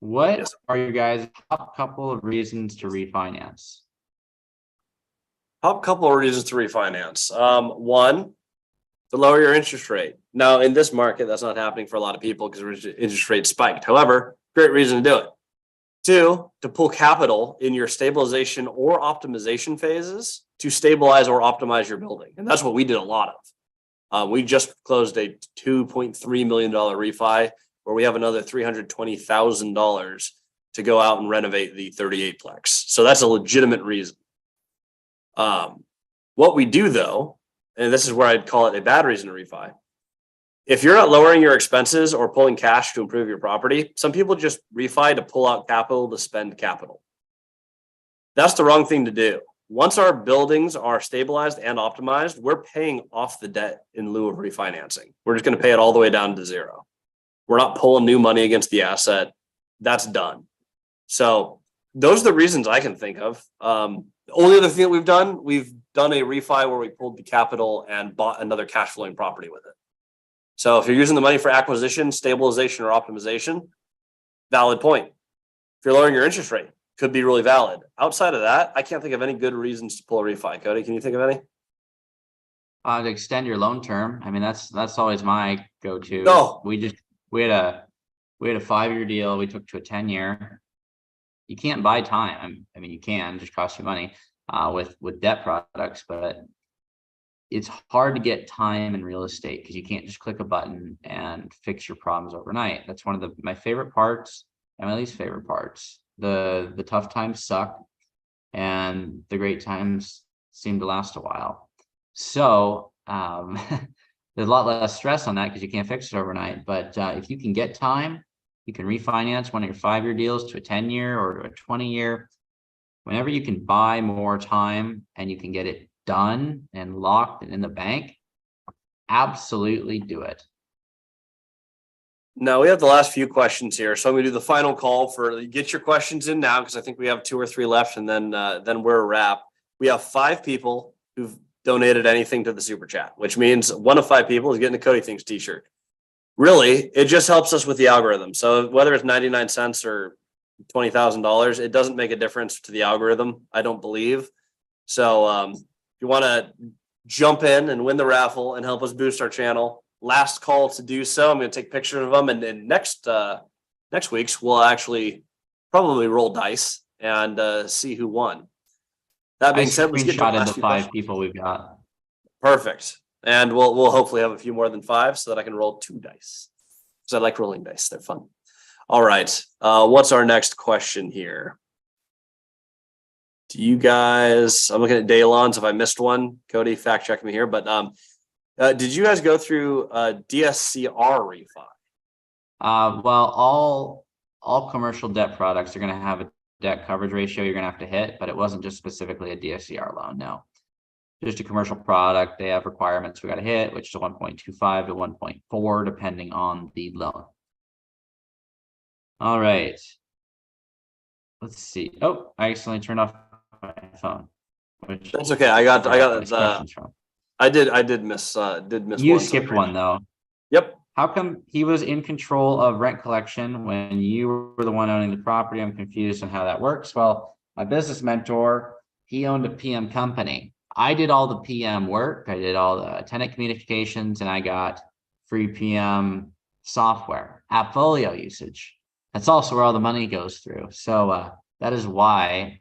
S2: What are you guys' top couple of reasons to refinance?
S1: Top couple of reasons to refinance. One, to lower your interest rate. Now, in this market, that's not happening for a lot of people because interest rates spiked. However, great reason to do it. Two, to pull capital in your stabilization or optimization phases to stabilize or optimize your building. And that's what we did a lot of. We just closed a $2.3 million refi where we have another $320,000 to go out and renovate the 38-plex. So that's a legitimate reason. What we do though, and this is where I'd call it a bad reason to refi. If you're not lowering your expenses or pulling cash to improve your property, some people just refi to pull out capital to spend capital. That's the wrong thing to do. Once our buildings are stabilized and optimized, we're paying off the debt in lieu of refinancing. We're just going to pay it all the way down to zero. We're not pulling new money against the asset. That's done. So those are the reasons I can think of. The only other thing that we've done a refi where we pulled the capital and bought another cash flowing property with it. So if you're using the money for acquisition, stabilization, or optimization, valid point. If you're lowering your interest rate, could be really valid. Outside of that, I can't think of any good reasons to pull a refi. Cody, can you think of any?
S2: To extend your loan term. I mean, that's always my go-to.
S1: No.
S2: We had a 5-year deal. We took to a 10-year. You can't buy time. I mean, you can, just cost you money with debt products, but it's hard to get time in real estate because you can't just click a button and fix your problems overnight. That's one of my favorite parts and my least favorite parts. The tough times suck and the great times seem to last a while. So there's a lot less stress on that because you can't fix it overnight. But if you can get time, you can refinance one of your 5-year deals to a 10-year or a 20-year. Whenever you can buy more time and you can get it done and locked and in the bank, absolutely do it.
S1: No, we have the last few questions here. So I'm going to do the final call for get your questions in now because I think we have 2 or 3 left and then we're a wrap. We have 5 people who've donated anything to the super chat, which means 1 of 5 people is getting a Cody Thinks t-shirt. Really, it just helps us with the algorithm. So whether it's 99 cents or $20,000, it doesn't make a difference to the algorithm, I don't believe. So if you want to jump in and win the raffle and help us boost our channel, last call to do so. I'm going to take pictures of them, and then next week's we'll actually probably roll dice and see who won. That being said, let's get to the last
S2: 5 people we've got.
S1: Perfect. And we'll hopefully have a few more than 5 so that I can roll 2 dice. Because I like rolling dice. They're fun. All right. What's our next question here? Do you guys, I'm looking at Daylon's. If I missed one, Cody, fact check me here. But did you guys go through DSCR refi?
S2: Well, all commercial debt products are going to have a debt coverage ratio you're going to have to hit, but it wasn't just specifically a DSCR loan. No, just a commercial product. They have requirements we got to hit, which is 1.25 to 1.4, depending on the loan. All right. Let's see. Oh, I accidentally turned off my phone. Which
S1: that's okay. I got I did miss
S2: you
S1: one.
S2: Skipped one though.
S1: Yep.
S2: How come he was in control of rent collection when you were the one owning the property? I'm confused on how that works. Well, my business mentor, he owned a PM company. I did all the PM work. I did all the tenant communications, and I got free PM software, Appfolio usage. That's also where all the money goes through. So that is why.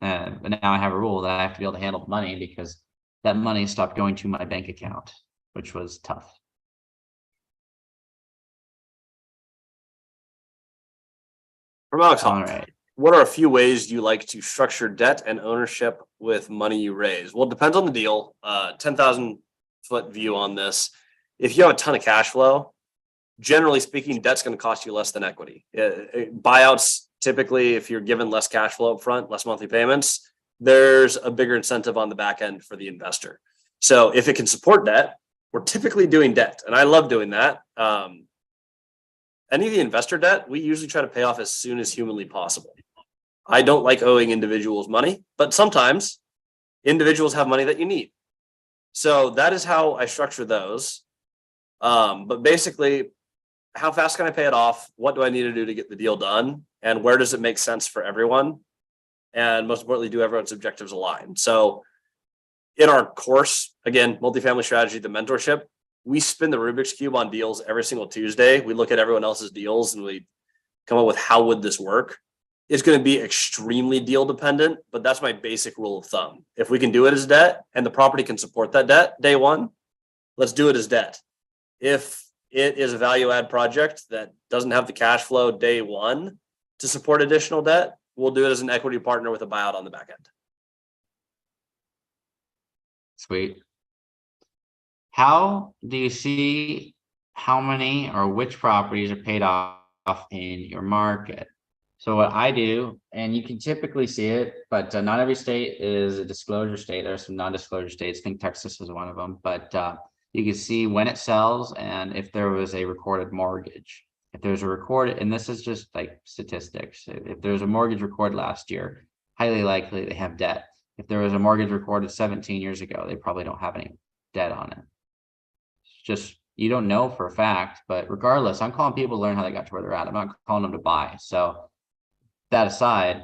S2: But now I have a rule that I have to be able to handle the money because that money stopped going to my bank account, which was tough.
S1: From Alex Hall.
S2: All right.
S1: What are a few ways you like to structure debt and ownership with money you raise? Well, it depends on the deal. 10,000 foot view on this. If you have a ton of cash flow, generally speaking, debt's going to cost you less than equity. Buyouts typically if you're given less cash flow up front, less monthly payments, there's a bigger incentive on the back end for the investor. So if it can support debt, we're typically doing debt, and I love doing that. Any of the investor debt, we usually try to pay off as soon as humanly possible. I don't like owing individuals money, but sometimes individuals have money that you need. So that is how I structure those. But basically, how fast can I pay it off? What do I need to do to get the deal done? And where does it make sense for everyone? And most importantly, do everyone's objectives align? So in our course, again, multifamily strategy, the mentorship, we spin the Rubik's Cube on deals every single Tuesday. We look at everyone else's deals and we come up with how would this work? It's going to be extremely deal dependent, but that's my basic rule of thumb. If we can do it as debt and the property can support that debt day one, let's do it as debt. If it is a value add project that doesn't have the cash flow day one to support additional debt, we'll do it as an equity partner with a buyout on the back end.
S2: Sweet. How do you see how many or which properties are paid off in your market? So what I do, and you can typically see it, but not every state is a disclosure state. There are some non-disclosure states. I think Texas is one of them, but you can see when it sells and if there was a recorded mortgage. If there's a recorded, and this is just like statistics, if there's a mortgage recorded last year, highly likely they have debt. If there was a mortgage recorded 17 years ago, they probably don't have any debt on it. It's just, you don't know for a fact, but regardless, I'm calling people to learn how they got to where they're at. I'm not calling them to buy. So that aside,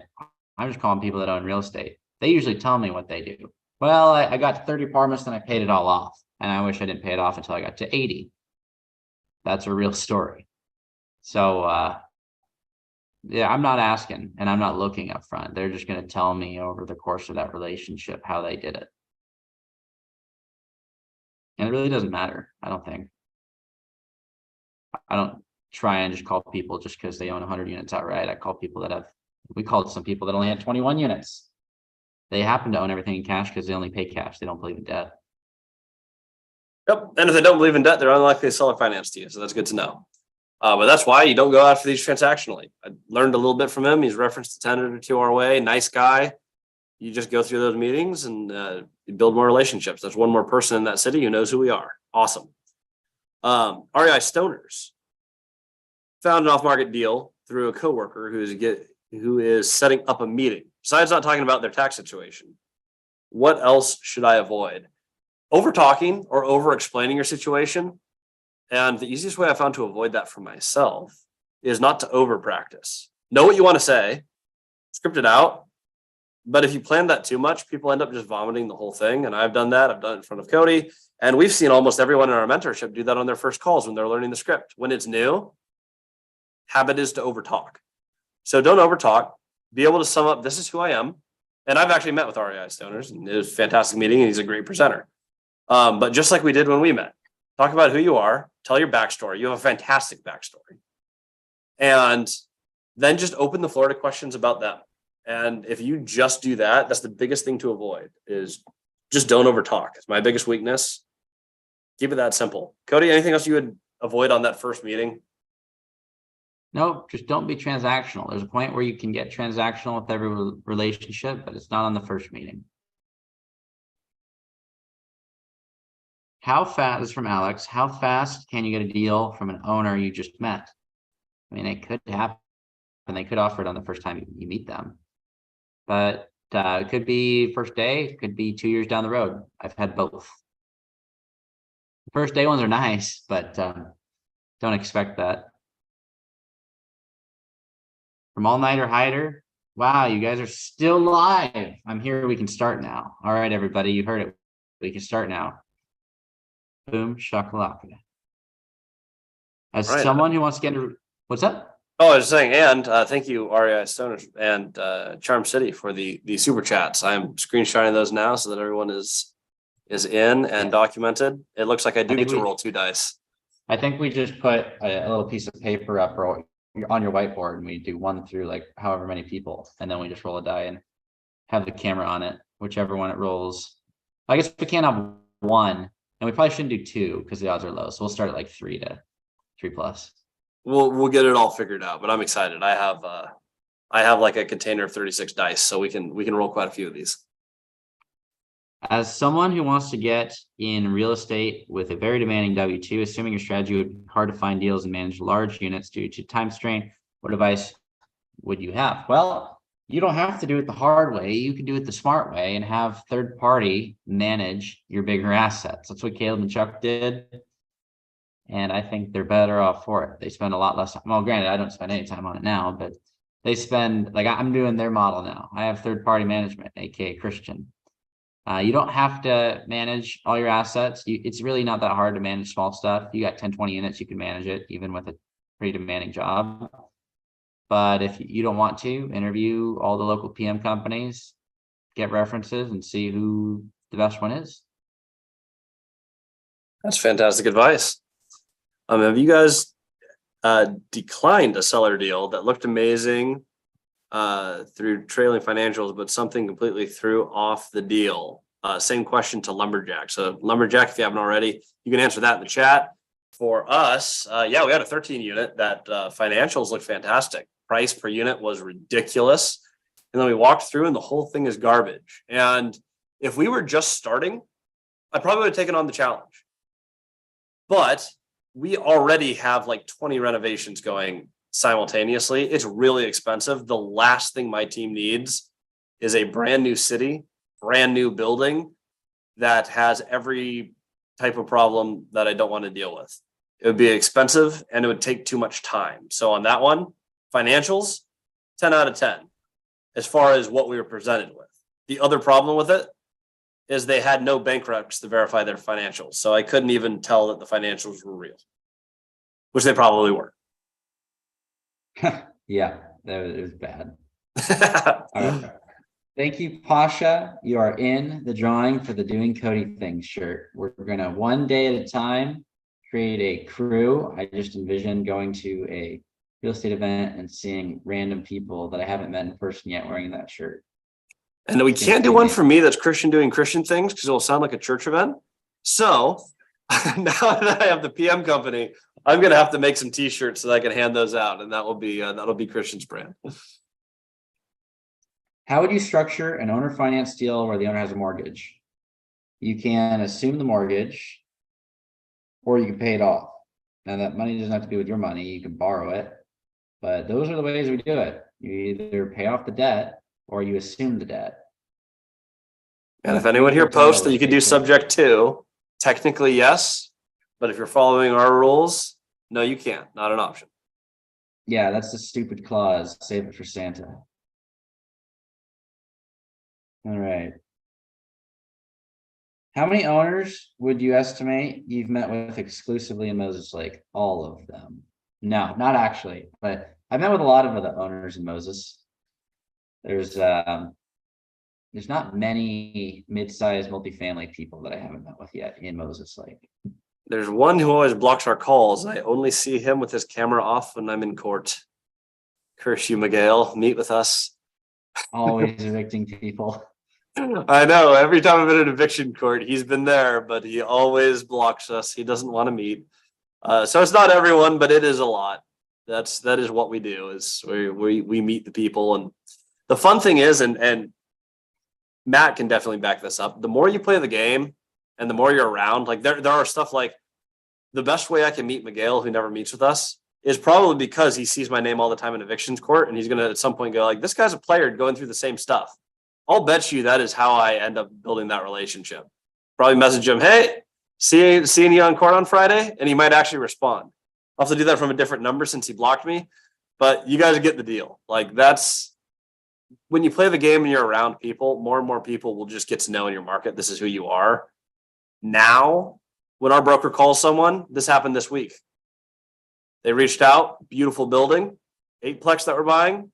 S2: I'm just calling people that own real estate. They usually tell me what they do. Well, I got to 30 apartments and I paid it all off. And I wish I didn't pay it off until I got to 80. That's a real story. So, yeah, I'm not asking and I'm not looking up front. They're just going to tell me over the course of that relationship how they did it. And it really doesn't matter, I don't think. I don't try and just call people just because they own 100 units outright. I call people that we called some people that only had 21 units. They happen to own everything in cash because they only pay cash. They don't believe in debt.
S1: Yep. And if they don't believe in debt, they're unlikely to sell or finance to you. So that's good to know. But that's why you don't go after these transactionally. I learned a little bit from him. He's referenced a tenant or two our way. Nice guy. You just go through those meetings and you build more relationships. There's one more person in that city who knows who we are. Awesome. REI Stoners found an off-market deal through a coworker who is setting up a meeting. Besides not talking about their tax situation, what else should I avoid? Over talking or over explaining your situation. And the easiest way I found to avoid that for myself is not to over practice. Know what you want to say, script it out. But if you plan that too much, people end up just vomiting the whole thing. And I've done that. I've done it in front of Cody. And we've seen almost everyone in our mentorship do that on their first calls when they're learning the script. When it's new, habit is to over talk. So don't over talk. Be able to sum up, this is who I am. And I've actually met with REI Stoners, and it was a fantastic meeting, and he's a great presenter. But just like we did when we met, talk about who you are, tell your backstory. You have a fantastic backstory. And then just open the floor to questions about them. And if you just do that, that's the biggest thing to avoid, is just don't over talk. It's my biggest weakness. Keep it that simple. Cody, anything else you would avoid on that first meeting?
S2: No, just don't be transactional. There's a point where you can get transactional with every relationship, but it's not on the first meeting. How fast, this is from Alex, how fast can you get a deal from an owner you just met? I mean, it could happen. They could offer it on the first time you meet them. But it could be first day, it could be 2 years down the road. I've had both. The first day ones are nice, but don't expect that. From All Nighter Hider, wow, you guys are still live. I'm here, we can start now. All right, everybody, you heard it. We can start now. Boom, shakalaka. As
S1: Right.
S2: someone who wants to get into, what's up?
S1: Oh, I was saying, and thank you, REI Stoners and Charm City for the super chats. I'm screenshotting those now so that everyone is in and documented. It looks like I do get to roll 2 dice.
S2: I think we just put a little piece of paper up or on your whiteboard, and we do 1 through like however many people, and then we just roll a die and have the camera on it, whichever one it rolls. I guess we can't have 1, and we probably shouldn't do 2 because the odds are low. So we'll start at like 3 to 3+.
S1: We'll get it all figured out, but I'm excited. I have I have like a container of 36 dice, so we can roll quite a few of these.
S2: As someone who wants to get in real estate with a very demanding W-2, assuming your strategy would be hard to find deals and manage large units due to time strain, what advice would you have? Well, you don't have to do it the hard way. You can do it the smart way and have third party manage your bigger assets. That's what Caleb and Chuck did. And I think they're better off for it. They spend a lot less time. Well, granted, I don't spend any time on it now, but they spend, like, I'm doing their model now. I have third party management, aka Christian. You don't have to manage all your assets. It's really not that hard to manage small stuff. You got 10, 20 units, you can manage it even with a pretty demanding job. But if you don't want to, interview all the local PM companies, get references, and see who the best one is.
S1: That's fantastic advice. Have you guys declined a seller deal that looked amazing through trailing financials, but something completely threw off the deal? Same question to Lumberjack. So Lumberjack, if you haven't already, you can answer that in the chat. For us, yeah, we had a 13 unit that financials looked fantastic. Price per unit was ridiculous. And then we walked through and the whole thing is garbage. And if we were just starting, I probably would have taken on the challenge. But we already have like 20 renovations going simultaneously. It's really expensive. The last thing my team needs is a brand new city, brand new building that has every type of problem that I don't want to deal with. It would be expensive and it would take too much time. So on that one, financials, 10 out of 10, as far as what we were presented with. The other problem with it is they had no bank recs to verify their financials. So I couldn't even tell that the financials were real, which they probably were.
S2: Yeah, it was bad. All right. Thank you, Pasha. You are in the drawing for the Doing Cody Things shirt. We're going to, one day at a time, create a crew. I just envision going to a real estate event and seeing random people that I haven't met in person yet wearing that shirt.
S1: And we can't do one for me that's Christian doing Christian things because it will sound like a church event. So now that I have the PM company, I'm going to have to make some t-shirts so that I can hand those out. And that'll be Christian's brand.
S2: How would you structure an owner finance deal where the owner has a mortgage? You can assume the mortgage or you can pay it off. Now that money doesn't have to be with your money. You can borrow it, but those are the ways we do it. You either pay off the debt or you assume the debt.
S1: And if anyone here posts that you could do subject to, technically yes, but if you're following our rules, no, you can't. Not an option.
S2: Yeah, that's the stupid clause. Save it for Santa. All right. How many owners would you estimate you've met with exclusively in Moses Lake? All of them. No, not actually, but I've met with a lot of the owners in Moses. There's not many mid-sized multifamily people that I haven't met with yet in Moses Lake.
S1: There's one who always blocks our calls. I only see him with his camera off when I'm in court. Curse you, Miguel. Meet with us.
S2: Always evicting people.
S1: I know. Every time I've been in eviction court, he's been there, but he always blocks us. He doesn't want to meet. So it's not everyone, but it is a lot. That is what we do. Is we meet the people, and the fun thing is, and Matt can definitely back this up. The more you play the game, and the more you're around, like there are stuff like the best way I can meet Miguel, who never meets with us, is probably because he sees my name all the time in evictions court, and he's gonna at some point go like, "This guy's a player going through the same stuff." I'll bet you that is how I end up building that relationship. Probably message him, "Hey, seeing you on court on Friday," and he might actually respond. I'll have to do that from a different number since he blocked me, but you guys get the deal. Like that's when you play the game and you're around people, more and more people will just get to know in your market. This is who you are. Now, when our broker calls someone, this happened this week. They reached out, beautiful building, 8-plex that we're buying.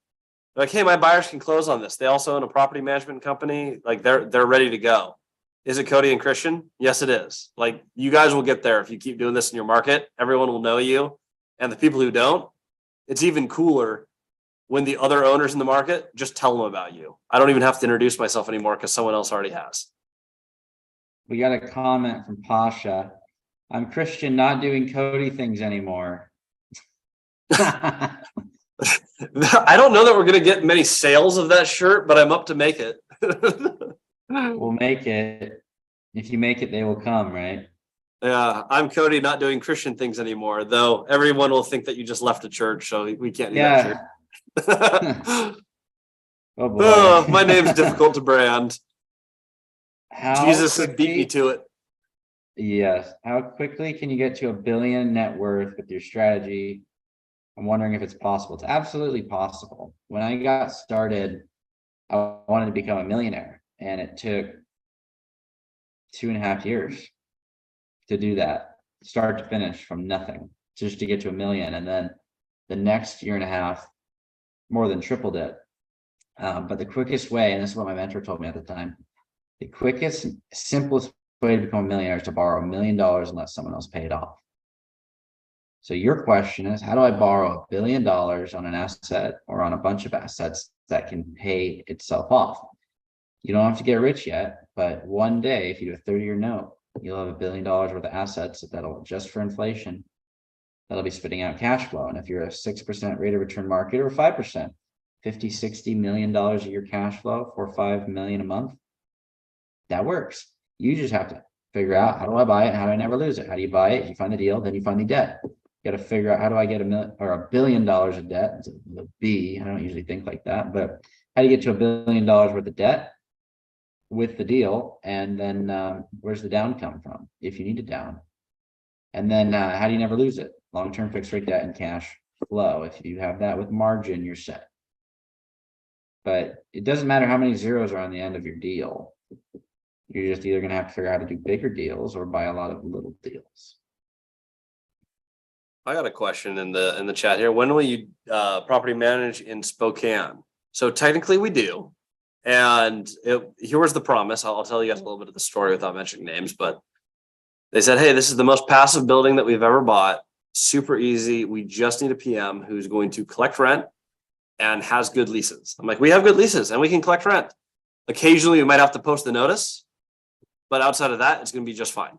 S1: They're like, "Hey, my buyers can close on this. They also own a property management company. Like they're ready to go." Is it Cody and Christian? Yes, it is. Like you guys will get there if you keep doing this in your market. Everyone will know you. And the people who don't, it's even cooler when the other owners in the market just tell them about you. I don't even have to introduce myself anymore because someone else already has.
S2: We got a comment from Pasha. I'm Christian, not doing Cody things anymore.
S1: I don't know that we're gonna get many sales of that shirt, but I'm up to make it.
S2: We'll make it. If you make it, they will come, right?
S1: Yeah, I'm Cody, not doing Christian things anymore, though everyone will think that you just left a church, so we can't do that shirt.
S2: Yeah. Oh
S1: Oh,
S2: boy.
S1: my name's difficult to brand.
S2: How
S1: Jesus has beat me
S2: quickly?
S1: to it.
S2: Yes. How quickly can you get to $1 billion net worth with your strategy? I'm wondering if it's possible. It's absolutely possible. When I got started, I wanted to become a millionaire, and it took 2.5 years to do that, start to finish, from nothing, just to get to $1 million. And then the next year and a half, more than tripled it. But the quickest way, and this is what my mentor told me at the time, the quickest, simplest way to become a millionaire is to borrow $1 million and let someone else pay it off. So your question is, how do I borrow $1 billion on an asset or on a bunch of assets that can pay itself off? You don't have to get rich yet, but one day, if you do a 30-year note, you'll have $1 billion worth of assets that'll, just for inflation, that'll be spitting out cash flow. And if you're a 6% rate of return market or 5%, $50-60 million a year cash flow, $4-5 million a month, that works. You just have to figure out, how do I buy it? How do I never lose it? How do you buy it? You find the deal, then you find the debt. You got to figure out, how do I get $1 billion of debt? It's a B. I don't usually think like that, but how do you get to $1 billion worth of debt with the deal? And then where's the down come from if you need it down? And then how do you never lose it? Long-term fixed rate debt and cash flow. If you have that with margin, you're set. But it doesn't matter how many zeros are on the end of your deal. You're just either going to have to figure out how to do bigger deals or buy a lot of little deals.
S1: I got a question in the chat here. When will you property manage in Spokane? So technically we do. And here was the promise. I'll tell you guys a little bit of the story without mentioning names, but they said, hey, this is the most passive building that we've ever bought. Super easy. We just need a PM who's going to collect rent and has good leases. I'm like, we have good leases and we can collect rent. Occasionally we might have to post the notice, but outside of that, it's going to be just fine.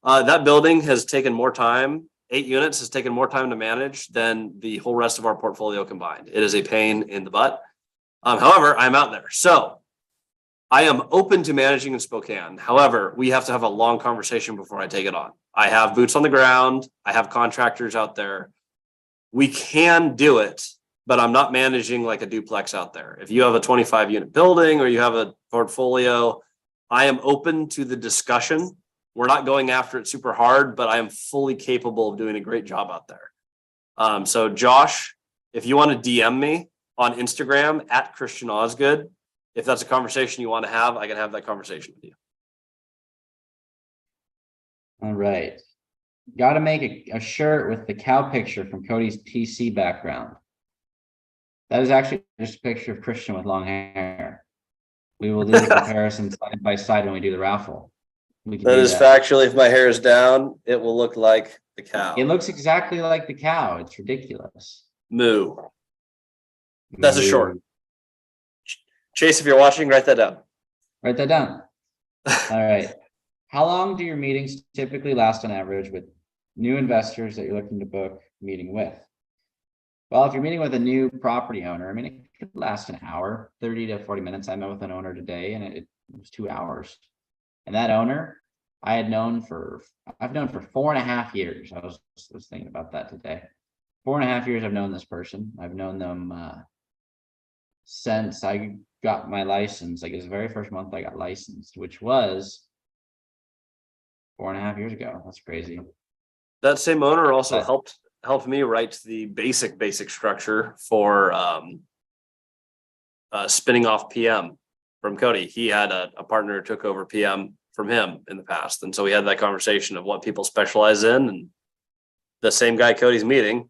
S1: That building has taken more time. 8 units has taken more time to manage than the whole rest of our portfolio combined. It is a pain in the butt. However, I'm out there. So I am open to managing in Spokane. However, we have to have a long conversation before I take it on. I have boots on the ground. I have contractors out there. We can do it, but I'm not managing like a duplex out there. If you have a 25 unit building or you have a portfolio, I am open to the discussion. We're not going after it super hard, but I am fully capable of doing a great job out there. So Josh, if you want to DM me on Instagram at Christian Osgood, if that's a conversation you want to have, I can have that conversation with you.
S2: All right. Got to make a shirt with the cow picture from Cody's PC background. That is actually just a picture of Christian with long hair. We will do the comparison side by side when we do the raffle. We can
S1: That
S2: do
S1: is factually, if my hair is down, it will look like the cow.
S2: It looks exactly like the cow. It's ridiculous.
S1: Moo. That's a short. Chase, if you're watching, write that down.
S2: Write that down. All right. How long do your meetings typically last on average with new investors that you're looking to book a meeting with? Well, if you're meeting with a new property owner, I mean, it could last an hour, 30 to 40 minutes. I met with an owner today and it was 2 hours. And that owner, I've known for 4.5 years. I was thinking about that today. 4.5 years I've known this person. I've known them since I got my license. Like, it was the very first month I got licensed, which was 4.5 years ago. That's crazy.
S1: That same owner also helped me write the basic structure for spinning off PM from Cody. He had a partner who took over PM from him in the past. And so we had that conversation of what people specialize in, and the same guy Cody's meeting,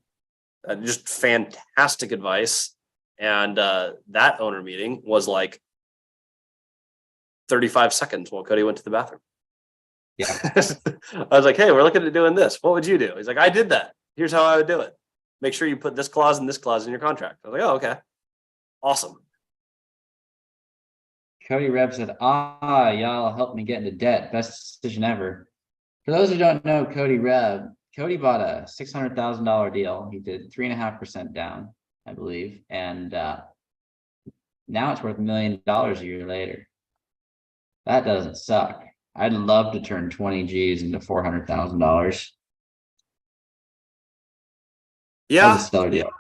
S1: just fantastic advice. And that owner meeting was like 35 seconds while Cody went to the bathroom.
S2: Yeah.
S1: I was like, hey, we're looking at doing this. What would you do? He's like, I did that. Here's how I would do it. Make sure you put this clause and this clause in your contract. I was like, oh, okay. Awesome.
S2: Cody Reb said, y'all helped me get into debt. Best decision ever. For those who don't know Cody Reb, Cody bought a $600,000 deal. He did 3.5% down. I believe. And now it's worth $1 million a year later. That doesn't suck. I'd love to turn 20 G's into $400,000. That was
S1: Yeah.
S2: a stellar deal.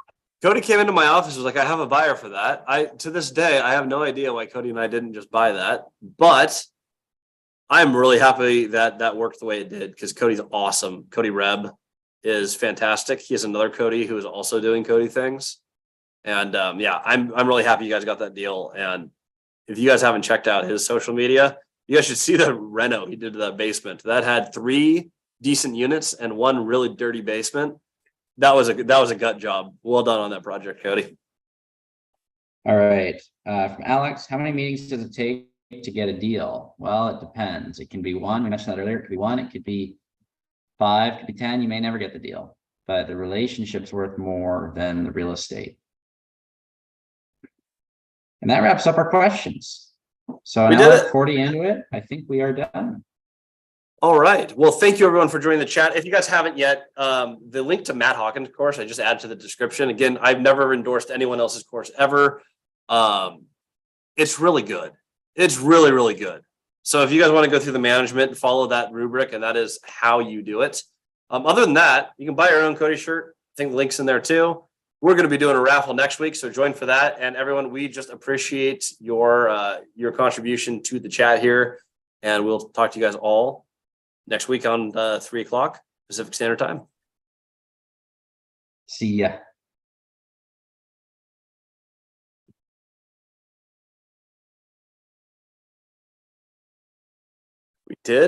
S1: Cody came into my office, was like, I have a buyer for that. To this day, I have no idea why Cody and I didn't just buy that, but I'm really happy that that worked the way it did because Cody's awesome. Cody Reb is fantastic. He has another Cody who is also doing Cody things. And yeah, I'm really happy you guys got that deal. And if you guys haven't checked out his social media, you guys should see the reno he did to that basement. That had 3 decent units and 1 really dirty basement. That was a gut job. Well done on that project, Cody.
S2: All right. From Alex, how many meetings does it take to get a deal? Well, it depends. It can be 1. We mentioned that earlier. It could be 1. It could be 5. It could be 10. You may never get the deal, but the relationship's worth more than the real estate. And that wraps up our questions. So an hour 40 into it, I think we are done.
S1: All right. Well, thank you everyone for joining the chat. If you guys haven't yet, the link to Matt Hawkins' course, I just add to the description. Again, I've never endorsed anyone else's course ever. It's really good. It's really, really good. So if you guys want to go through the management and follow that rubric, and that is how you do it. Other than that, you can buy your own Cody shirt. I think the link's in there too. We're going to be doing a raffle next week, so join for that. And everyone, we just appreciate your contribution to the chat here, and we'll talk to you guys all next week on 3 o'clock Pacific Standard Time.
S2: See ya.
S1: We did.